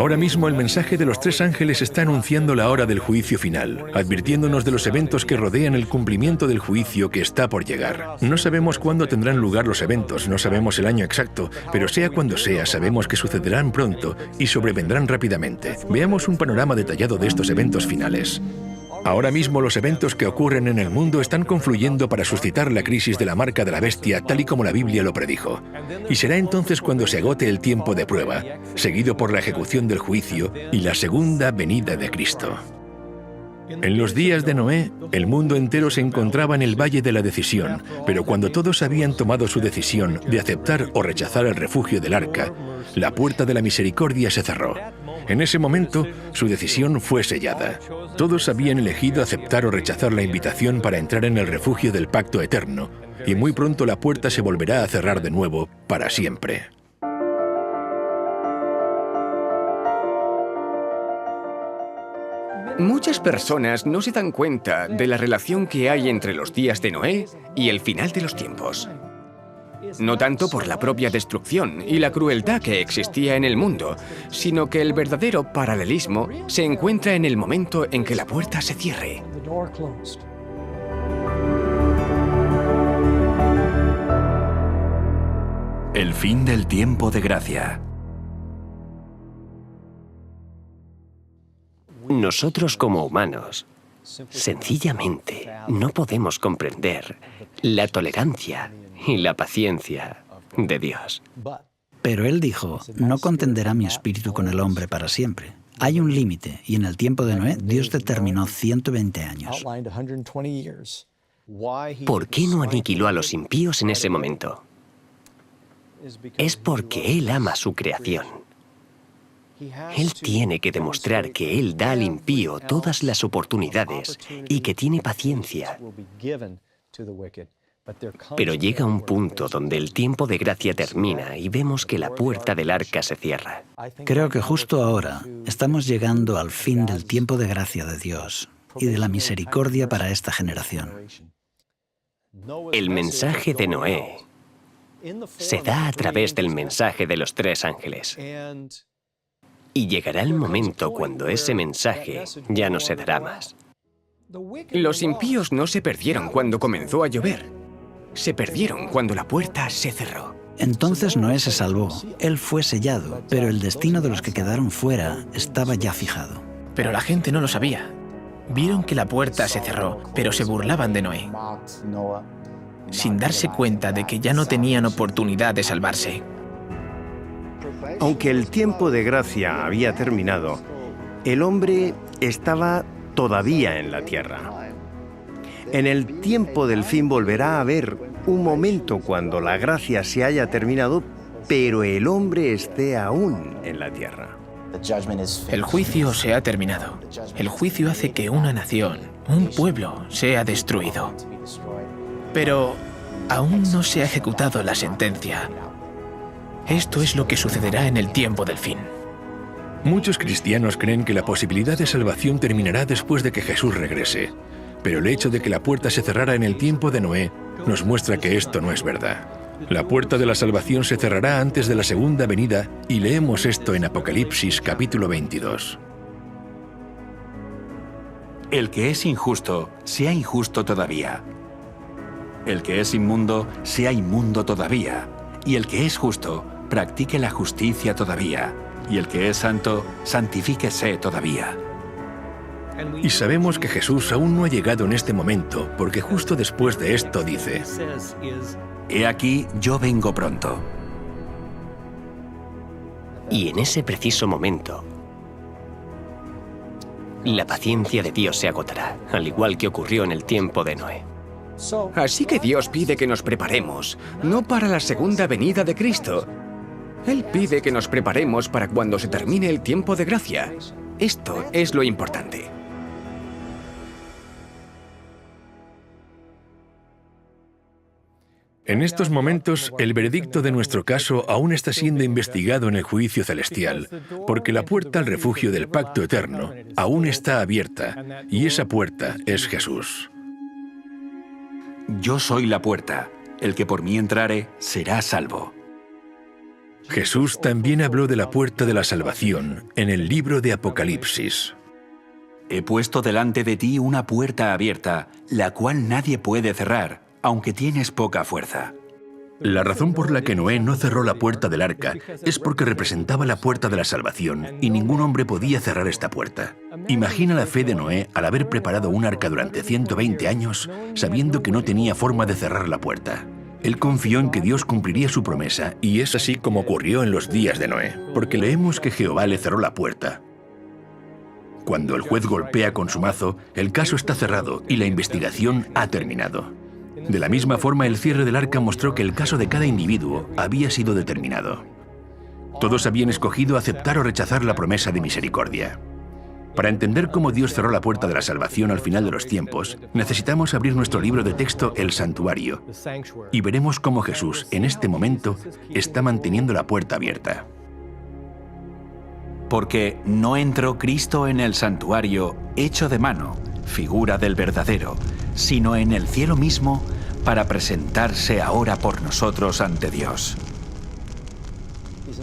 Ahora mismo el mensaje de los tres ángeles está anunciando la hora del juicio final, advirtiéndonos de los eventos que rodean el cumplimiento del juicio que está por llegar. No sabemos cuándo tendrán lugar los eventos, no sabemos el año exacto, pero sea cuando sea, sabemos que sucederán pronto y sobrevendrán rápidamente. Veamos un panorama detallado de estos eventos finales. Ahora mismo los eventos que ocurren en el mundo están confluyendo para suscitar la crisis de la marca de la bestia, tal y como la Biblia lo predijo. Y será entonces cuando se agote el tiempo de prueba, seguido por la ejecución del juicio y la segunda venida de Cristo. En los días de Noé, el mundo entero se encontraba en el valle de la decisión, pero cuando todos habían tomado su decisión de aceptar o rechazar el refugio del arca, la puerta de la misericordia se cerró. En ese momento, su decisión fue sellada. Todos habían elegido aceptar o rechazar la invitación para entrar en el refugio del pacto eterno, y muy pronto la puerta se volverá a cerrar de nuevo para siempre. Muchas personas no se dan cuenta de la relación que hay entre los días de Noé y el final de los tiempos. No tanto por la propia destrucción y la crueldad que existía en el mundo, sino que el verdadero paralelismo se encuentra en el momento en que la puerta se cierre. El fin del tiempo de gracia. Nosotros como humanos, sencillamente, no podemos comprender la tolerancia y la paciencia de Dios. Pero él dijo, no contenderá mi espíritu con el hombre para siempre. Hay un límite, y en el tiempo de Noé, Dios determinó 120 años. ¿Por qué no aniquiló a los impíos en ese momento? Es porque Él ama su creación. Él tiene que demostrar que Él da al impío todas las oportunidades y que tiene paciencia. Pero llega un punto donde el tiempo de gracia termina y vemos que la puerta del arca se cierra. Creo que justo ahora estamos llegando al fin del tiempo de gracia de Dios y de la misericordia para esta generación. El mensaje de Noé se da a través del mensaje de los tres ángeles. Y llegará el momento cuando ese mensaje ya no se dará más. Los impíos no se perdieron cuando comenzó a llover. Se perdieron cuando la puerta se cerró. Entonces Noé se salvó. Él fue sellado, pero el destino de los que quedaron fuera estaba ya fijado. Pero la gente no lo sabía. Vieron que la puerta se cerró, pero se burlaban de Noé, sin darse cuenta de que ya no tenían oportunidad de salvarse. Aunque el tiempo de gracia había terminado, el hombre estaba todavía en la tierra. En el tiempo del fin volverá a haber un momento cuando la gracia se haya terminado, pero el hombre esté aún en la tierra. El juicio se ha terminado. El juicio hace que una nación, un pueblo, sea destruido. Pero aún no se ha ejecutado la sentencia. Esto es lo que sucederá en el tiempo del fin. Muchos cristianos creen que la posibilidad de salvación terminará después de que Jesús regrese. Pero el hecho de que la puerta se cerrara en el tiempo de Noé nos muestra que esto no es verdad. La puerta de la salvación se cerrará antes de la segunda venida y leemos esto en Apocalipsis capítulo 22. El que es injusto, sea injusto todavía. El que es inmundo, sea inmundo todavía. Y el que es justo, practique la justicia todavía. Y el que es santo, santifíquese todavía. Y sabemos que Jesús aún no ha llegado en este momento, porque justo después de esto dice: He aquí, yo vengo pronto. Y en ese preciso momento, la paciencia de Dios se agotará, al igual que ocurrió en el tiempo de Noé. Así que Dios pide que nos preparemos, no para la segunda venida de Cristo. Él pide que nos preparemos para cuando se termine el tiempo de gracia. Esto es lo importante. En estos momentos, el veredicto de nuestro caso aún está siendo investigado en el juicio celestial, porque la puerta al refugio del pacto eterno aún está abierta, y esa puerta es Jesús. Yo soy la puerta. El que por mí entrare será salvo. Jesús también habló de la puerta de la salvación en el libro de Apocalipsis. He puesto delante de ti una puerta abierta, la cual nadie puede cerrar, aunque tienes poca fuerza. La razón por la que Noé no cerró la puerta del arca es porque representaba la puerta de la salvación y ningún hombre podía cerrar esta puerta. Imagina la fe de Noé al haber preparado un arca durante 120 años, sabiendo que no tenía forma de cerrar la puerta. Él confió en que Dios cumpliría su promesa, y es así como ocurrió en los días de Noé, porque leemos que Jehová le cerró la puerta. Cuando el juez golpea con su mazo, el caso está cerrado y la investigación ha terminado. De la misma forma, el cierre del arca mostró que el caso de cada individuo había sido determinado. Todos habían escogido aceptar o rechazar la promesa de misericordia. Para entender cómo Dios cerró la puerta de la salvación al final de los tiempos, necesitamos abrir nuestro libro de texto, El Santuario, y veremos cómo Jesús, en este momento, está manteniendo la puerta abierta. Porque no entró Cristo en el santuario hecho de mano, figura del verdadero, sino en el cielo mismo, para presentarse ahora por nosotros ante Dios.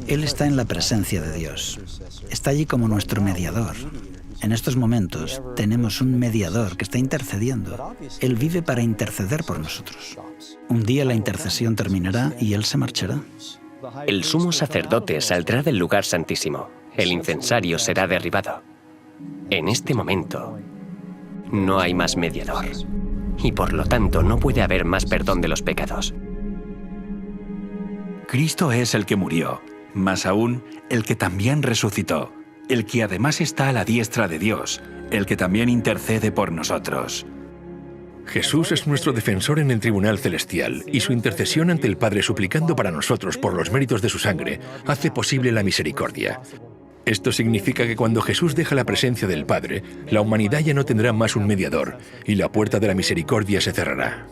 Él está en la presencia de Dios. Está allí como nuestro mediador. En estos momentos tenemos un mediador que está intercediendo. Él vive para interceder por nosotros. Un día la intercesión terminará y Él se marchará. El sumo sacerdote saldrá del lugar santísimo. El incensario será derribado. En este momento, no hay más mediador. Y por lo tanto, no puede haber más perdón de los pecados. Cristo es el que murió, más aún, el que también resucitó, el que además está a la diestra de Dios, el que también intercede por nosotros. Jesús es nuestro defensor en el tribunal celestial, y su intercesión ante el Padre suplicando para nosotros por los méritos de su sangre hace posible la misericordia. Esto significa que cuando Jesús deja la presencia del Padre, la humanidad ya no tendrá más un mediador, y la puerta de la misericordia se cerrará.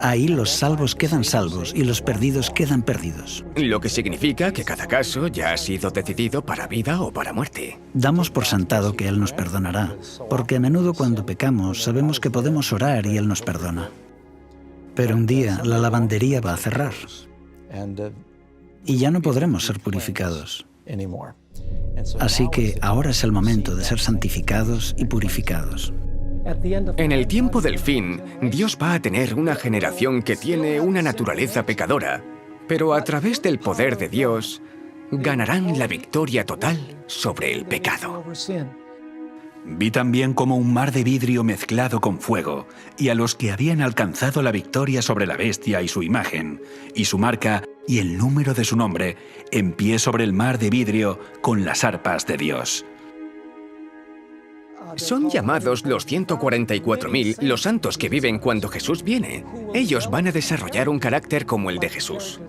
Ahí los salvos quedan salvos y los perdidos quedan perdidos. Lo que significa que cada caso ya ha sido decidido para vida o para muerte. Damos por sentado que Él nos perdonará, porque a menudo cuando pecamos sabemos que podemos orar y Él nos perdona. Pero un día la lavandería va a cerrar y ya no podremos ser purificados. Así que ahora es el momento de ser santificados y purificados. En el tiempo del fin, Dios va a tener una generación que tiene una naturaleza pecadora, pero a través del poder de Dios, ganarán la victoria total sobre el pecado. Vi también como un mar de vidrio mezclado con fuego, y a los que habían alcanzado la victoria sobre la bestia y su imagen, y su marca y el número de su nombre, en pie sobre el mar de vidrio con las arpas de Dios. Son llamados los 144.000 los santos que viven cuando Jesús viene. Ellos van a desarrollar un carácter como el de Jesús.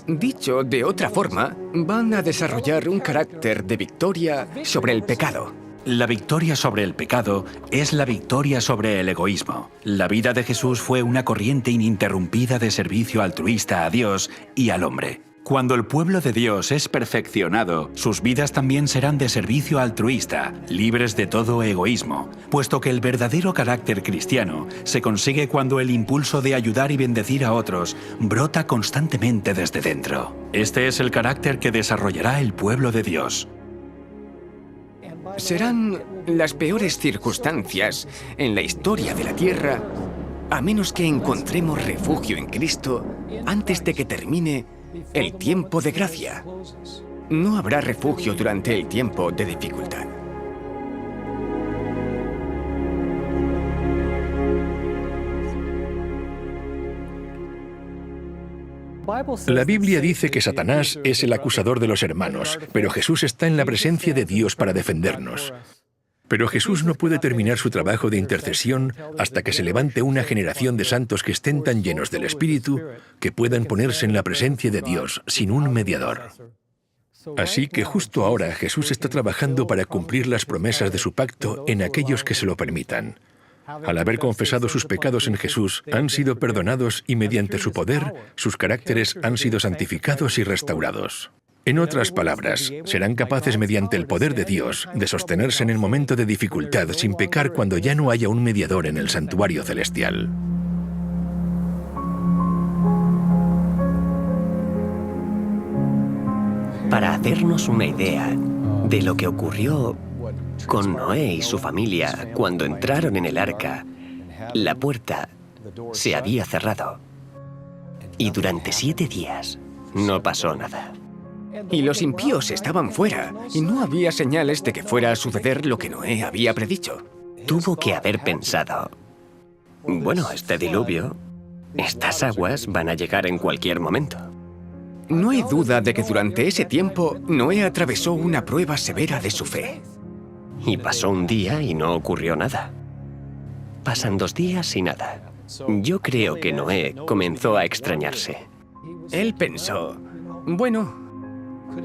Dicho de otra forma, van a desarrollar un carácter de victoria sobre el pecado. La victoria sobre el pecado es la victoria sobre el egoísmo. La vida de Jesús fue una corriente ininterrumpida de servicio altruista a Dios y al hombre. Cuando el pueblo de Dios es perfeccionado, sus vidas también serán de servicio altruista, libres de todo egoísmo, puesto que el verdadero carácter cristiano se consigue cuando el impulso de ayudar y bendecir a otros brota constantemente desde dentro. Este es el carácter que desarrollará el pueblo de Dios. Serán las peores circunstancias en la historia de la tierra, a menos que encontremos refugio en Cristo antes de que termine el tiempo de gracia. No habrá refugio durante el tiempo de dificultad. La Biblia dice que Satanás es el acusador de los hermanos, pero Jesús está en la presencia de Dios para defendernos. Pero Jesús no puede terminar su trabajo de intercesión hasta que se levante una generación de santos que estén tan llenos del Espíritu que puedan ponerse en la presencia de Dios sin un mediador. Así que justo ahora Jesús está trabajando para cumplir las promesas de su pacto en aquellos que se lo permitan. Al haber confesado sus pecados en Jesús, han sido perdonados y mediante su poder, sus caracteres han sido santificados y restaurados. En otras palabras, serán capaces mediante el poder de Dios de sostenerse en el momento de dificultad sin pecar cuando ya no haya un mediador en el santuario celestial. Para hacernos una idea de lo que ocurrió con Noé y su familia cuando entraron en el arca, la puerta se había cerrado y durante 7 días no pasó nada. Y los impíos estaban fuera, y no había señales de que fuera a suceder lo que Noé había predicho. Tuvo que haber pensado, bueno, este diluvio, estas aguas van a llegar en cualquier momento. No hay duda de que durante ese tiempo Noé atravesó una prueba severa de su fe. Y pasó un día y no ocurrió nada. Pasan 2 días y nada. Yo creo que Noé comenzó a extrañarse. Él pensó, bueno,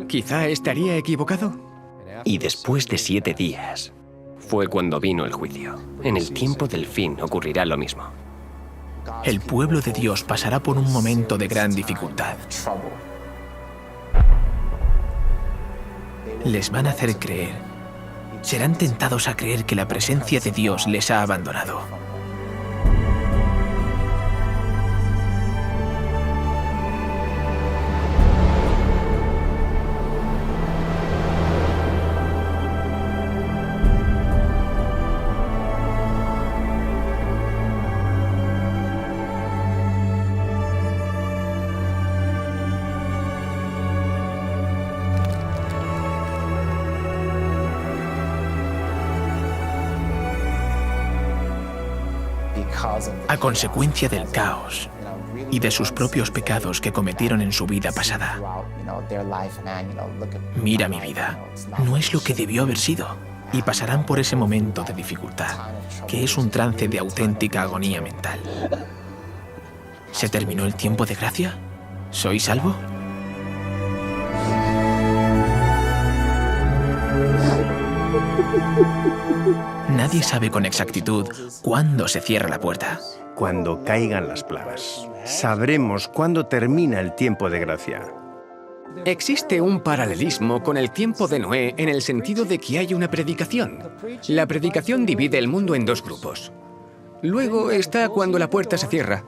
quizá estaría equivocado. Y después de 7 días, fue cuando vino el juicio. En el tiempo del fin ocurrirá lo mismo. El pueblo de Dios pasará por un momento de gran dificultad. Les van a hacer creer. Serán tentados a creer que la presencia de Dios les ha abandonado. A consecuencia del caos y de sus propios pecados que cometieron en su vida pasada. Mira mi vida, no es lo que debió haber sido, y pasarán por ese momento de dificultad, que es un trance de auténtica agonía mental. ¿Se terminó el tiempo de gracia? ¿Soy salvo? Nadie sabe con exactitud cuándo se cierra la puerta. Cuando caigan las plagas, sabremos cuándo termina el tiempo de gracia. Existe un paralelismo con el tiempo de Noé en el sentido de que hay una predicación. La predicación divide el mundo en 2 grupos. Luego está cuando la puerta se cierra.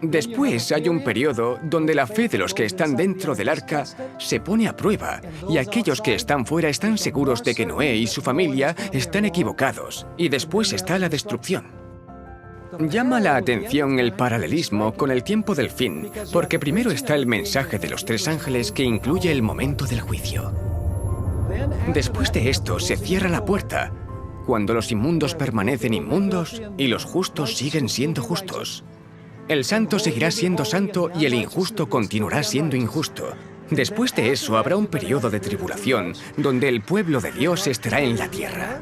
Después hay un periodo donde la fe de los que están dentro del arca se pone a prueba y aquellos que están fuera están seguros de que Noé y su familia están equivocados. Y después está la destrucción. Llama la atención el paralelismo con el tiempo del fin, porque primero está el mensaje de los 3 ángeles que incluye el momento del juicio. Después de esto se cierra la puerta, cuando los inmundos permanecen inmundos y los justos siguen siendo justos. El santo seguirá siendo santo y el injusto continuará siendo injusto. Después de eso habrá un periodo de tribulación donde el pueblo de Dios estará en la tierra.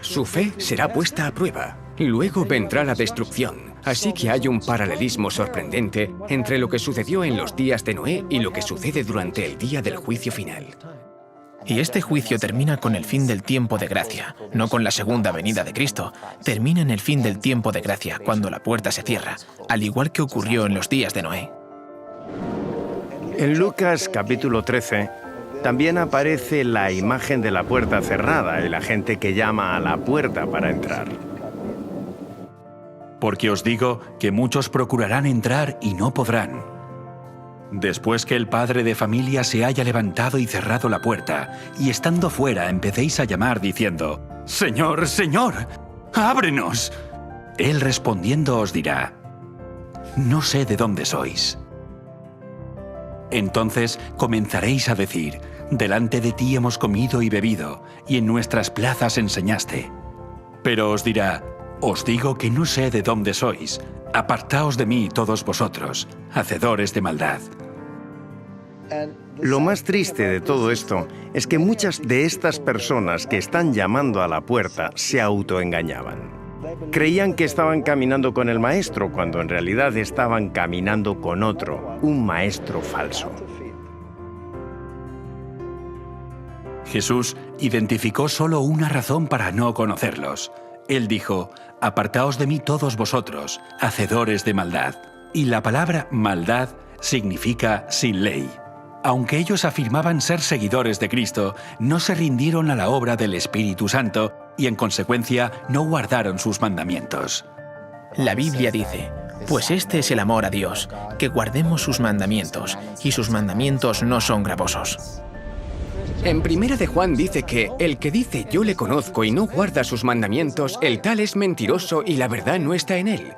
Su fe será puesta a prueba. Luego vendrá la destrucción. Así que hay un paralelismo sorprendente entre lo que sucedió en los días de Noé y lo que sucede durante el día del juicio final. Y este juicio termina con el fin del tiempo de gracia, no con la segunda venida de Cristo. Termina en el fin del tiempo de gracia, cuando la puerta se cierra, al igual que ocurrió en los días de Noé. En Lucas capítulo 13 también aparece la imagen de la puerta cerrada y la gente que llama a la puerta para entrar. Porque os digo que muchos procurarán entrar y no podrán. Después que el padre de familia se haya levantado y cerrado la puerta, y estando fuera empecéis a llamar diciendo, «Señor, Señor, ábrenos». Él respondiendo os dirá, «No sé de dónde sois». Entonces comenzaréis a decir, «Delante de ti hemos comido y bebido, y en nuestras plazas enseñaste». Pero os dirá, «Os digo que no sé de dónde sois, Apartaos de mí, todos vosotros, hacedores de maldad. Lo más triste de todo esto es que muchas de estas personas que están llamando a la puerta se autoengañaban. Creían que estaban caminando con el maestro, cuando en realidad estaban caminando con otro, un maestro falso. Jesús identificó solo una razón para no conocerlos. Él dijo: «Apartaos de mí todos vosotros, hacedores de maldad». Y la palabra maldad significa sin ley. Aunque ellos afirmaban ser seguidores de Cristo, no se rindieron a la obra del Espíritu Santo y en consecuencia no guardaron sus mandamientos. La Biblia dice: «Pues este es el amor a Dios, que guardemos sus mandamientos, y sus mandamientos no son gravosos». En Primera de Juan dice que el que dice yo le conozco y no guarda sus mandamientos, el tal es mentiroso y la verdad no está en él.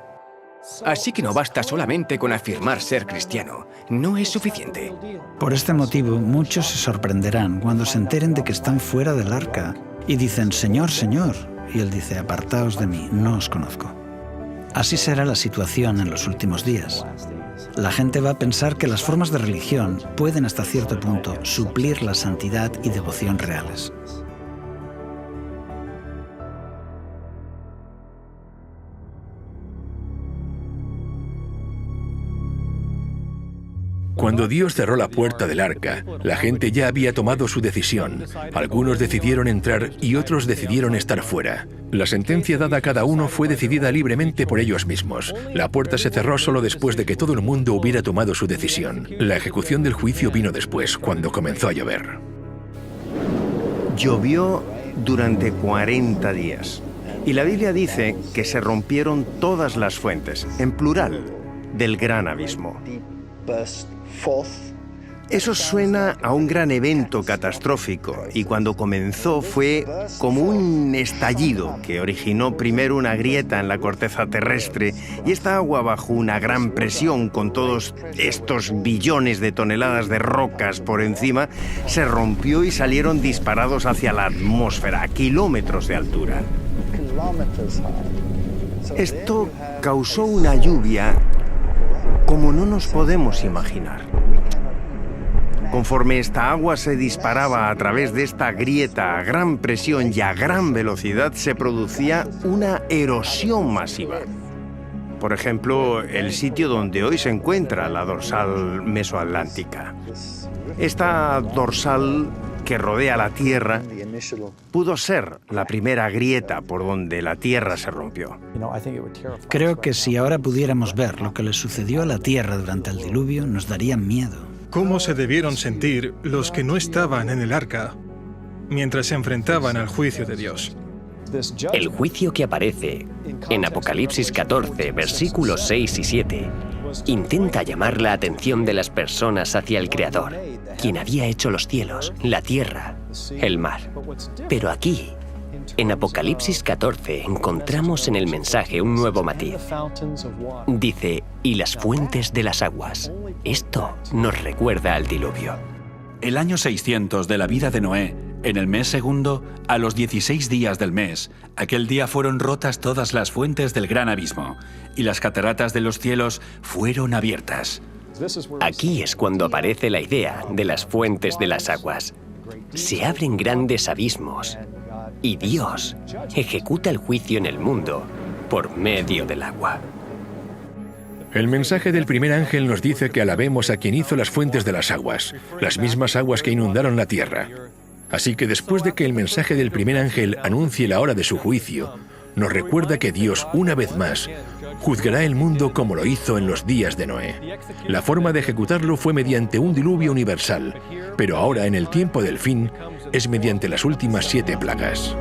Así que no basta solamente con afirmar ser cristiano, no es suficiente. Por este motivo, muchos se sorprenderán cuando se enteren de que están fuera del arca y dicen, Señor, Señor, y Él dice, apartaos de mí, no os conozco. Así será la situación en los últimos días. La gente va a pensar que las formas de religión pueden hasta cierto punto suplir la santidad y devoción reales. Cuando Dios cerró la puerta del arca, la gente ya había tomado su decisión. Algunos decidieron entrar y otros decidieron estar fuera. La sentencia dada a cada uno fue decidida libremente por ellos mismos. La puerta se cerró solo después de que todo el mundo hubiera tomado su decisión. La ejecución del juicio vino después, cuando comenzó a llover. Llovió durante 40 días. Y la Biblia dice que se rompieron todas las fuentes, en plural, del gran abismo. Eso suena a un gran evento catastrófico, y cuando comenzó fue como un estallido que originó primero una grieta en la corteza terrestre, y esta agua bajo una gran presión con todos estos billones de toneladas de rocas por encima, se rompió y salieron disparados hacia la atmósfera a kilómetros de altura. Esto causó una lluvia como no nos podemos imaginar. Conforme esta agua se disparaba a través de esta grieta a gran presión y a gran velocidad, se producía una erosión masiva. Por ejemplo, el sitio donde hoy se encuentra la dorsal mesoatlántica. Esta dorsal que rodea la Tierra pudo ser la primera grieta por donde la Tierra se rompió. Creo que si ahora pudiéramos ver lo que le sucedió a la Tierra durante el diluvio, nos daría miedo. ¿Cómo se debieron sentir los que no estaban en el arca mientras se enfrentaban al juicio de Dios? El juicio que aparece en Apocalipsis 14, versículos 6 y 7, intenta llamar la atención de las personas hacia el Creador, quien había hecho los cielos, la tierra, el mar. Pero aquí, en Apocalipsis 14, encontramos en el mensaje un nuevo matiz. Dice, y las fuentes de las aguas. Esto nos recuerda al diluvio. El año 600 de la vida de Noé, en el mes segundo, a los 16 días del mes, aquel día fueron rotas todas las fuentes del gran abismo, y las cataratas de los cielos fueron abiertas. Aquí es cuando aparece la idea de las fuentes de las aguas. Se abren grandes abismos, y Dios ejecuta el juicio en el mundo por medio del agua. El mensaje del primer ángel nos dice que alabemos a quien hizo las fuentes de las aguas, las mismas aguas que inundaron la tierra. Así que después de que el mensaje del primer ángel anuncie la hora de su juicio, nos recuerda que Dios, una vez más, juzgará el mundo como lo hizo en los días de Noé. La forma de ejecutarlo fue mediante un diluvio universal, pero ahora, en el tiempo del fin, es mediante las últimas 7 plagas.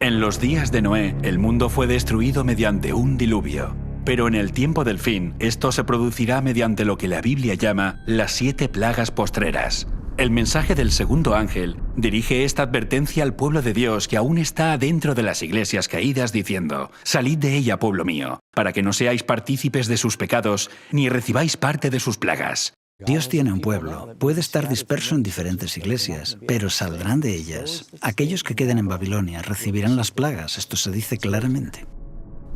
En los días de Noé, el mundo fue destruido mediante un diluvio. Pero en el tiempo del fin, esto se producirá mediante lo que la Biblia llama las 7 plagas postreras. El mensaje del segundo ángel dirige esta advertencia al pueblo de Dios que aún está dentro de las iglesias caídas diciendo: «Salid de ella, pueblo mío, para que no seáis partícipes de sus pecados, ni recibáis parte de sus plagas». Dios tiene un pueblo. Puede estar disperso en diferentes iglesias, pero saldrán de ellas. Aquellos que queden en Babilonia recibirán las plagas. Esto se dice claramente.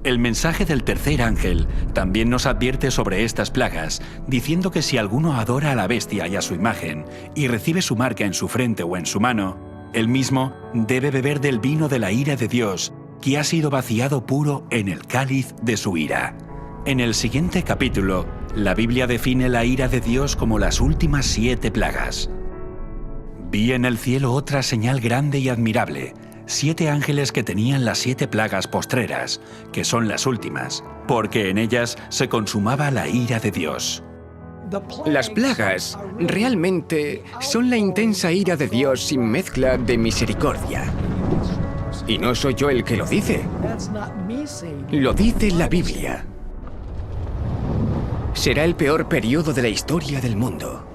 El mensaje del tercer ángel también nos advierte sobre estas plagas, diciendo que si alguno adora a la bestia y a su imagen, y recibe su marca en su frente o en su mano, él mismo debe beber del vino de la ira de Dios, que ha sido vaciado puro en el cáliz de su ira. En el siguiente capítulo, la Biblia define la ira de Dios como las últimas 7 plagas. Vi en el cielo otra señal grande y admirable, 7 ángeles que tenían las 7 plagas postreras, que son las últimas, porque en ellas se consumaba la ira de Dios. Las plagas realmente son la intensa ira de Dios sin mezcla de misericordia. Y no soy yo el que lo dice. Lo dice la Biblia. Será el peor periodo de la historia del mundo.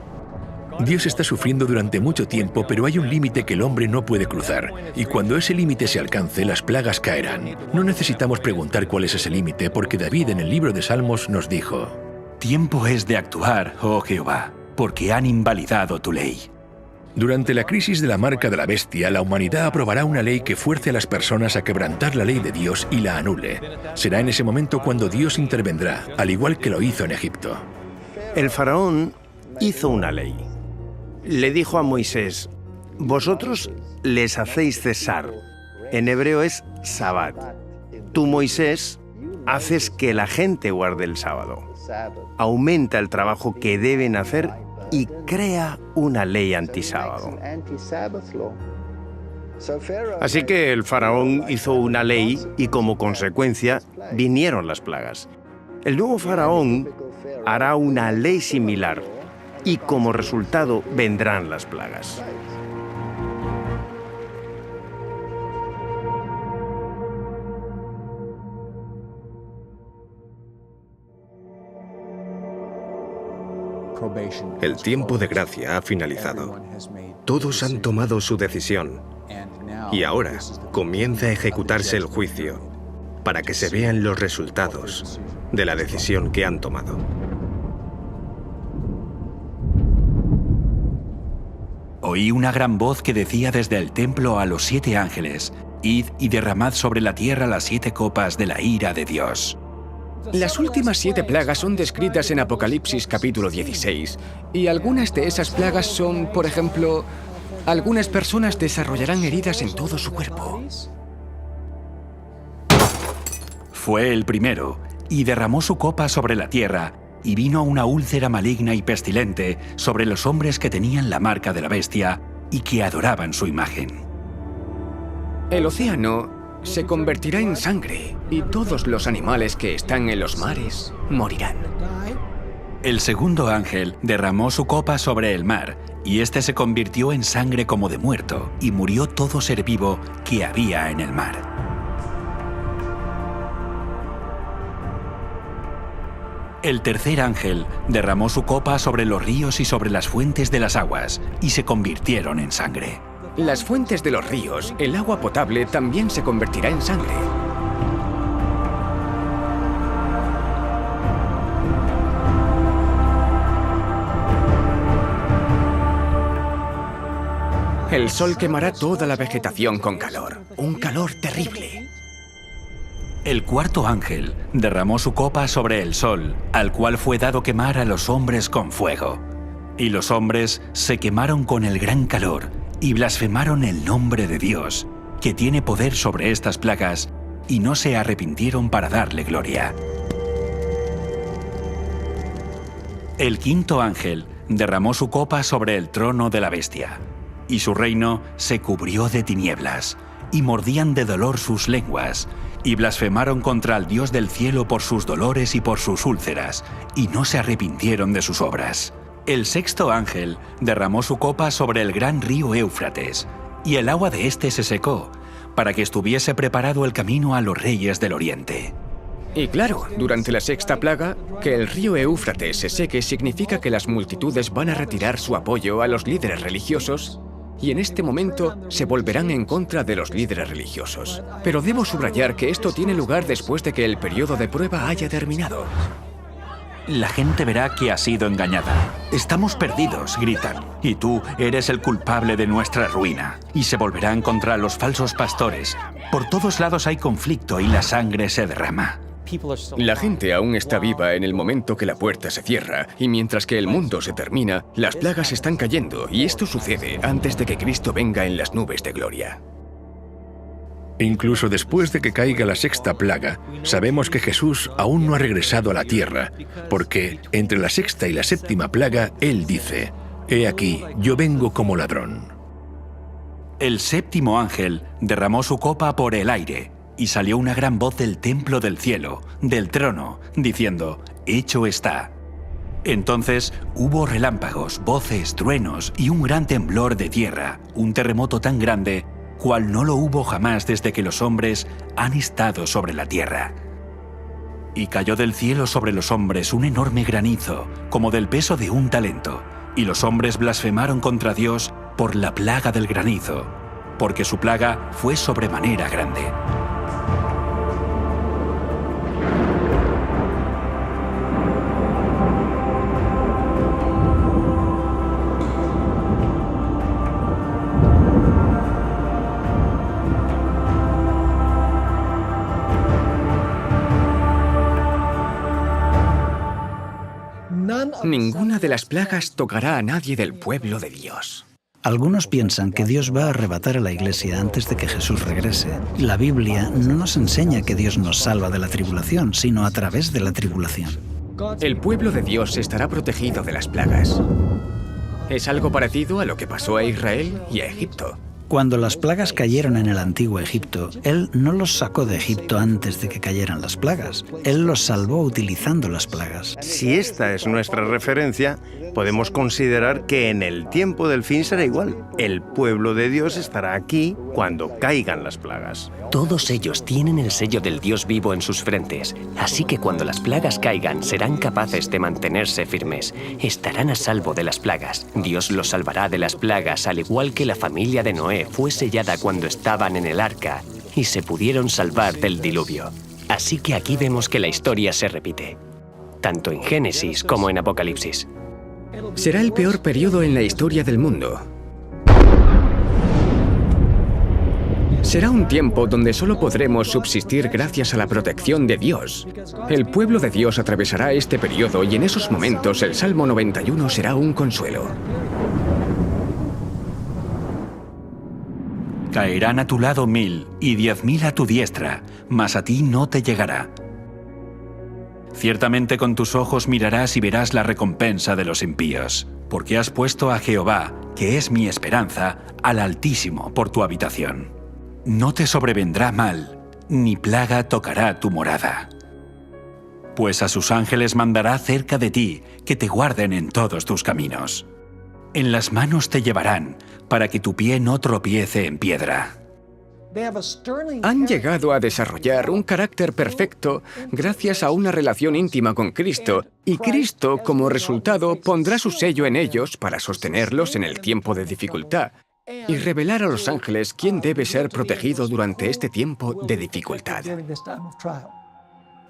Dios está sufriendo durante mucho tiempo, pero hay un límite que el hombre no puede cruzar. Y cuando ese límite se alcance, las plagas caerán. No necesitamos preguntar cuál es ese límite, porque David en el libro de Salmos nos dijo: Tiempo es de actuar, oh Jehová, porque han invalidado tu ley. Durante la crisis de la marca de la bestia, la humanidad aprobará una ley que fuerce a las personas a quebrantar la ley de Dios y la anule. Será en ese momento cuando Dios intervendrá, al igual que lo hizo en Egipto. El faraón hizo una ley. Le dijo a Moisés: vosotros les hacéis cesar. En hebreo es Sabbat. Tú, Moisés, haces que la gente guarde el sábado. Aumenta el trabajo que deben hacer y crea una ley antisábado. Así que el faraón hizo una ley y como consecuencia vinieron las plagas. El nuevo faraón hará una ley similar y como resultado vendrán las plagas. El tiempo de gracia ha finalizado. Todos han tomado su decisión. Y ahora comienza a ejecutarse el juicio para que se vean los resultados de la decisión que han tomado. Oí una gran voz que decía desde el templo a los 7 ángeles: Id y derramad sobre la tierra las 7 copas de la ira de Dios. Las últimas 7 plagas son descritas en Apocalipsis capítulo 16, y algunas de esas plagas son, por ejemplo, algunas personas desarrollarán heridas en todo su cuerpo. Fue el primero, y derramó su copa sobre la tierra, y vino una úlcera maligna y pestilente sobre los hombres que tenían la marca de la bestia y que adoraban su imagen. El océano se convertirá en sangre, y todos los animales que están en los mares morirán. El segundo ángel derramó su copa sobre el mar, y éste se convirtió en sangre como de muerto, y murió todo ser vivo que había en el mar. El tercer ángel derramó su copa sobre los ríos y sobre las fuentes de las aguas, y se convirtieron en sangre. Las fuentes de los ríos, el agua potable también se convertirá en sangre. El sol quemará toda la vegetación con calor, un calor terrible. El cuarto ángel derramó su copa sobre el sol, al cual fue dado quemar a los hombres con fuego. Y los hombres se quemaron con el gran calor, y blasfemaron el nombre de Dios, que tiene poder sobre estas plagas, y no se arrepintieron para darle gloria. El quinto ángel derramó su copa sobre el trono de la bestia, y su reino se cubrió de tinieblas, y mordían de dolor sus lenguas, y blasfemaron contra el Dios del cielo por sus dolores y por sus úlceras, y no se arrepintieron de sus obras. El sexto ángel derramó su copa sobre el gran río Éufrates, y el agua de éste se secó, para que estuviese preparado el camino a los reyes del oriente. Y claro, durante la sexta plaga, que el río Éufrates se seque significa que las multitudes van a retirar su apoyo a los líderes religiosos, y en este momento se volverán en contra de los líderes religiosos. Pero debo subrayar que esto tiene lugar después de que el periodo de prueba haya terminado. la gente verá que ha sido engañada. Estamos perdidos, gritan, y tú eres el culpable de nuestra ruina. Y se volverán contra los falsos pastores. Por todos lados hay conflicto y la sangre se derrama. La gente aún está viva en el momento que la puerta se cierra, y mientras que el mundo se termina, las plagas están cayendo, y esto sucede antes de que Cristo venga en las nubes de gloria. Incluso después de que caiga la sexta plaga, sabemos que Jesús aún no ha regresado a la tierra, porque entre la sexta y la séptima plaga, Él dice: «He aquí, yo vengo como ladrón». El séptimo ángel derramó su copa por el aire, y salió una gran voz del templo del cielo, del trono, diciendo: «Hecho está». Entonces hubo relámpagos, voces, truenos y un gran temblor de tierra, un terremoto tan grande cual no lo hubo jamás desde que los hombres han estado sobre la tierra. Y cayó del cielo sobre los hombres un enorme granizo, como del peso de un talento, y los hombres blasfemaron contra Dios por la plaga del granizo, porque su plaga fue sobremanera grande. Ninguna de las plagas tocará a nadie del pueblo de Dios. Algunos piensan que Dios va a arrebatar a la Iglesia antes de que Jesús regrese. La Biblia no nos enseña que Dios nos salva de la tribulación, sino a través de la tribulación. El pueblo de Dios estará protegido de las plagas. Es algo parecido a lo que pasó a Israel y a Egipto. Cuando las plagas cayeron en el antiguo Egipto, Él no los sacó de Egipto antes de que cayeran las plagas. Él los salvó utilizando las plagas. Si esta es nuestra referencia, podemos considerar que en el tiempo del fin será igual. El pueblo de Dios estará aquí cuando caigan las plagas. Todos ellos tienen el sello del Dios vivo en sus frentes, así que cuando las plagas caigan serán capaces de mantenerse firmes. Estarán a salvo de las plagas. Dios los salvará de las plagas, al igual que la familia de Noé fue sellada cuando estaban en el arca y se pudieron salvar del diluvio. Así que aquí vemos que la historia se repite, tanto en Génesis como en Apocalipsis. Será el peor periodo en la historia del mundo. Será un tiempo donde solo podremos subsistir gracias a la protección de Dios. El pueblo de Dios atravesará este periodo y en esos momentos el Salmo 91 será un consuelo. Caerán a tu lado 1000 y 10.000 a tu diestra, mas a ti no te llegará. Ciertamente con tus ojos mirarás y verás la recompensa de los impíos, porque has puesto a Jehová, que es mi esperanza, al Altísimo por tu habitación. No te sobrevendrá mal, ni plaga tocará tu morada. Pues a sus ángeles mandará cerca de ti, que te guarden en todos tus caminos. En las manos te llevarán, para que tu pie no tropiece en piedra. Han llegado a desarrollar un carácter perfecto gracias a una relación íntima con Cristo, y Cristo, como resultado, pondrá su sello en ellos para sostenerlos en el tiempo de dificultad y revelar a los ángeles quién debe ser protegido durante este tiempo de dificultad.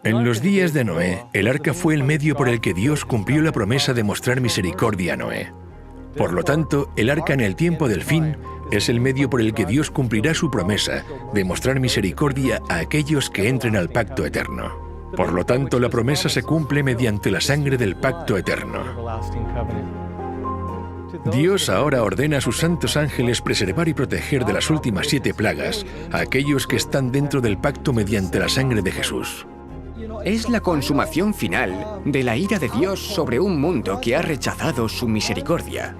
En los días de Noé, el arca fue el medio por el que Dios cumplió la promesa de mostrar misericordia a Noé. Por lo tanto, el arca en el tiempo del fin es el medio por el que Dios cumplirá su promesa de mostrar misericordia a aquellos que entren al pacto eterno. Por lo tanto, la promesa se cumple mediante la sangre del pacto eterno. Dios ahora ordena a sus santos ángeles preservar y proteger de las últimas 7 plagas a aquellos que están dentro del pacto mediante la sangre de Jesús. Es la consumación final de la ira de Dios sobre un mundo que ha rechazado su misericordia,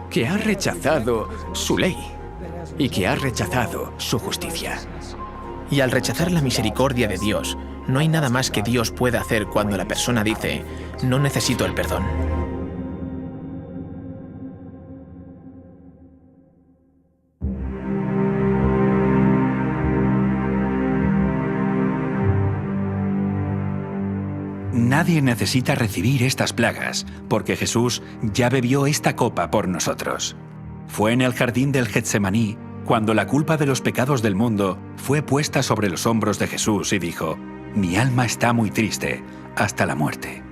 que ha rechazado su ley y que ha rechazado su justicia. Y al rechazar la misericordia de Dios, no hay nada más que Dios pueda hacer cuando la persona dice: no necesito el perdón. Nadie necesita recibir estas plagas, porque Jesús ya bebió esta copa por nosotros. Fue en el jardín del Getsemaní cuando la culpa de los pecados del mundo fue puesta sobre los hombros de Jesús y dijo: mi alma está muy triste, hasta la muerte.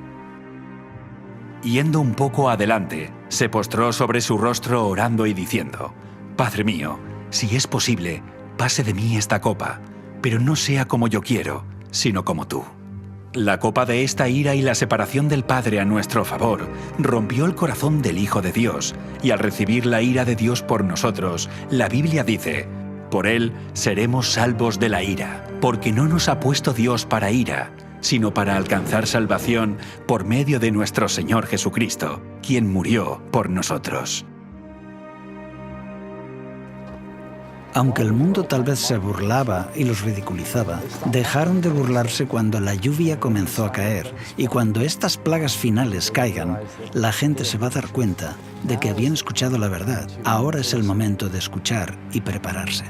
Yendo un poco adelante, se postró sobre su rostro orando y diciendo: Padre mío, si es posible, pase de mí esta copa, pero no sea como yo quiero, sino como tú. La copa de esta ira y la separación del Padre a nuestro favor rompió el corazón del Hijo de Dios, y al recibir la ira de Dios por nosotros, la Biblia dice: por él seremos salvos de la ira, porque no nos ha puesto Dios para ira, sino para alcanzar salvación por medio de nuestro Señor Jesucristo, quien murió por nosotros. Aunque el mundo tal vez se burlaba y los ridiculizaba, dejaron de burlarse cuando la lluvia comenzó a caer, y cuando estas plagas finales caigan, la gente se va a dar cuenta de que habían escuchado la verdad. Ahora es el momento de escuchar y prepararse.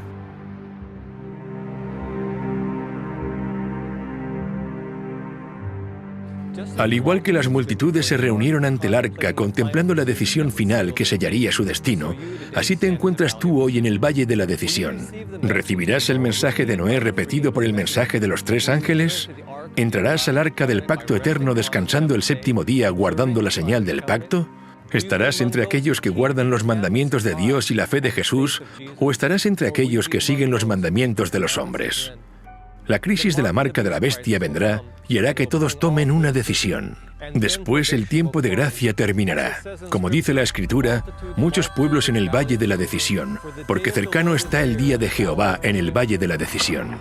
Al igual que las multitudes se reunieron ante el arca contemplando la decisión final que sellaría su destino, así te encuentras tú hoy en el valle de la decisión. ¿Recibirás el mensaje de Noé repetido por el mensaje de los 3 ángeles? ¿Entrarás al arca del pacto eterno descansando el 7º día guardando la señal del pacto? ¿Estarás entre aquellos que guardan los mandamientos de Dios y la fe de Jesús, o estarás entre aquellos que siguen los mandamientos de los hombres? La crisis de la marca de la bestia vendrá y hará que todos tomen una decisión. Después el tiempo de gracia terminará. Como dice la Escritura, muchos pueblos en el valle de la decisión, porque cercano está el día de Jehová en el valle de la decisión.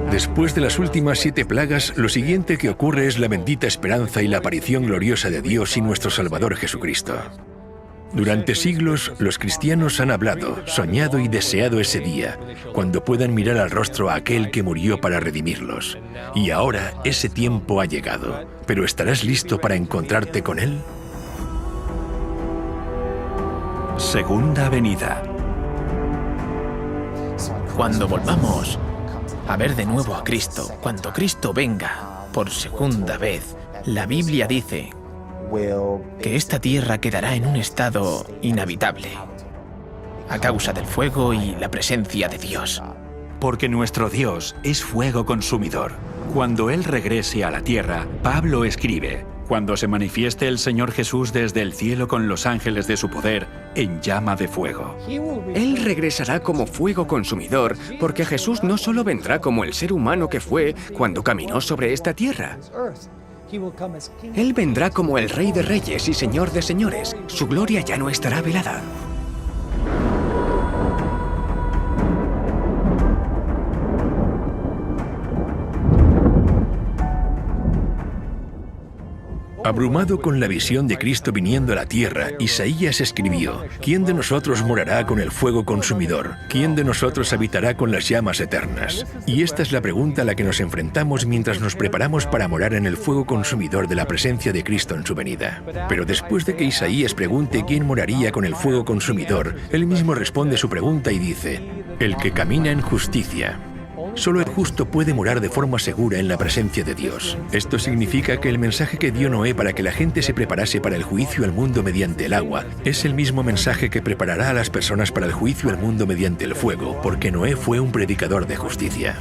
Después de las últimas 7 plagas, lo siguiente que ocurre es la bendita esperanza y la aparición gloriosa de Dios y nuestro Salvador Jesucristo. Durante siglos, los cristianos han hablado, soñado y deseado ese día, cuando puedan mirar al rostro a aquel que murió para redimirlos. Y ahora ese tiempo ha llegado. ¿Pero estarás listo para encontrarte con Él? Segunda venida. Cuando volvamos a ver de nuevo a Cristo, cuando Cristo venga por segunda vez, la Biblia dice que esta tierra quedará en un estado inhabitable a causa del fuego y la presencia de Dios. Porque nuestro Dios es fuego consumidor. Cuando Él regrese a la tierra, Pablo escribe: cuando se manifieste el Señor Jesús desde el cielo con los ángeles de su poder en llama de fuego. Él regresará como fuego consumidor, porque Jesús no solo vendrá como el ser humano que fue cuando caminó sobre esta tierra. Él vendrá como el Rey de Reyes y Señor de Señores. Su gloria ya no estará velada. Abrumado con la visión de Cristo viniendo a la tierra, Isaías escribió: ¿quién de nosotros morará con el fuego consumidor? ¿Quién de nosotros habitará con las llamas eternas? Y esta es la pregunta a la que nos enfrentamos mientras nos preparamos para morar en el fuego consumidor de la presencia de Cristo en su venida. Pero después de que Isaías pregunte quién moraría con el fuego consumidor, él mismo responde su pregunta y dice: el que camina en justicia. Solo el justo puede morar de forma segura en la presencia de Dios. Esto significa que el mensaje que dio Noé para que la gente se preparase para el juicio al mundo mediante el agua es el mismo mensaje que preparará a las personas para el juicio al mundo mediante el fuego, porque Noé fue un predicador de justicia.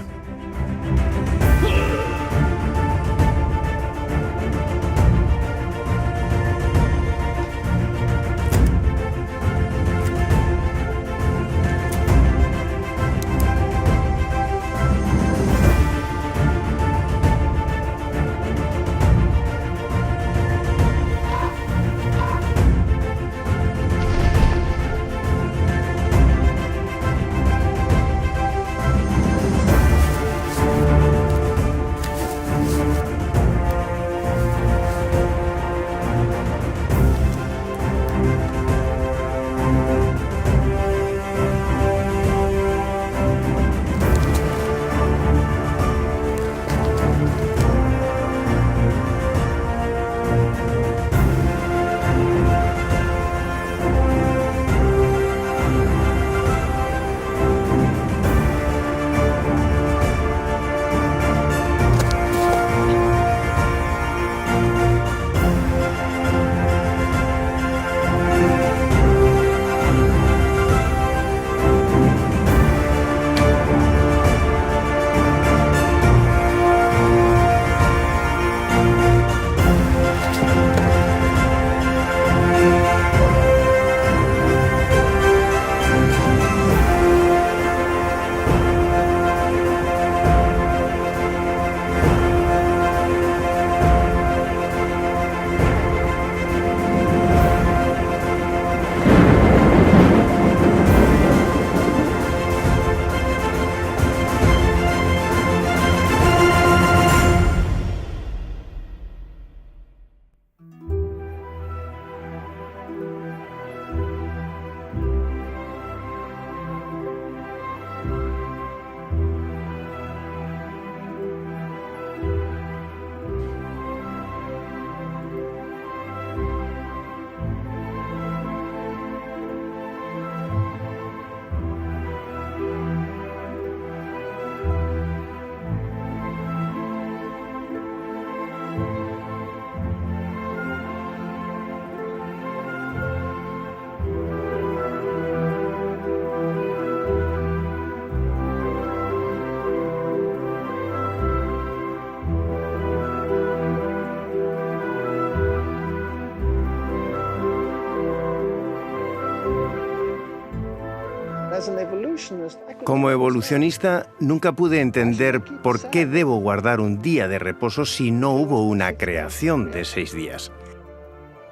Como evolucionista, nunca pude entender por qué debo guardar un día de reposo si no hubo una creación de 6 días.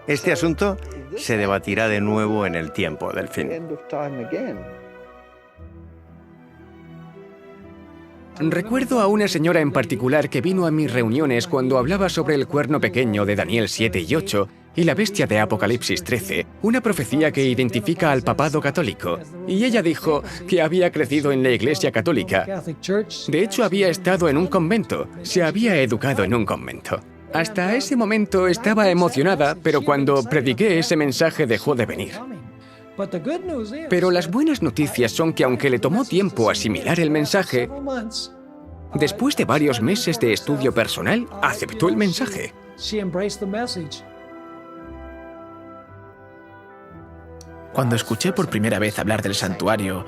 Este asunto se debatirá de nuevo en el tiempo del fin. Recuerdo a una señora en particular que vino a mis reuniones cuando hablaba sobre el cuerno pequeño de Daniel 7 y 8 y la bestia de Apocalipsis 13, una profecía que identifica al papado católico. Y ella dijo que había crecido en la Iglesia Católica. De hecho, había estado en un convento, se había educado en un convento. Hasta ese momento estaba emocionada, pero cuando prediqué ese mensaje dejó de venir. Pero las buenas noticias son que aunque le tomó tiempo asimilar el mensaje, después de varios meses de estudio personal, aceptó el mensaje. Cuando escuché por primera vez hablar del santuario,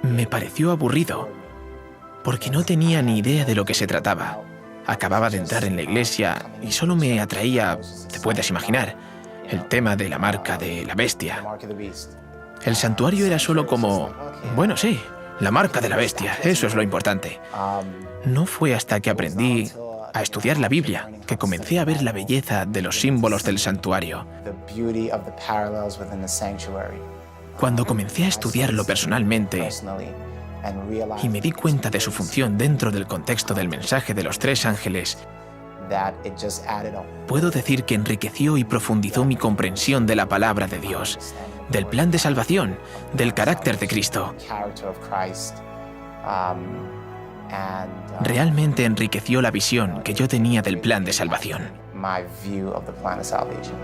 me pareció aburrido, porque no tenía ni idea de lo que se trataba. Acababa de entrar en la iglesia y solo me atraía, te puedes imaginar, el tema de la marca de la bestia. El santuario era solo como, bueno, sí, la marca de la bestia, eso es lo importante. No fue hasta que aprendí a estudiar la Biblia que comencé a ver la belleza de los símbolos del santuario. Cuando comencé a estudiarlo personalmente y me di cuenta de su función dentro del contexto del mensaje de los 3 ángeles, puedo decir que enriqueció y profundizó mi comprensión de la palabra de Dios, del plan de salvación, del carácter de Cristo. Realmente enriqueció la visión que yo tenía del plan de salvación. my view of the plan of salvation.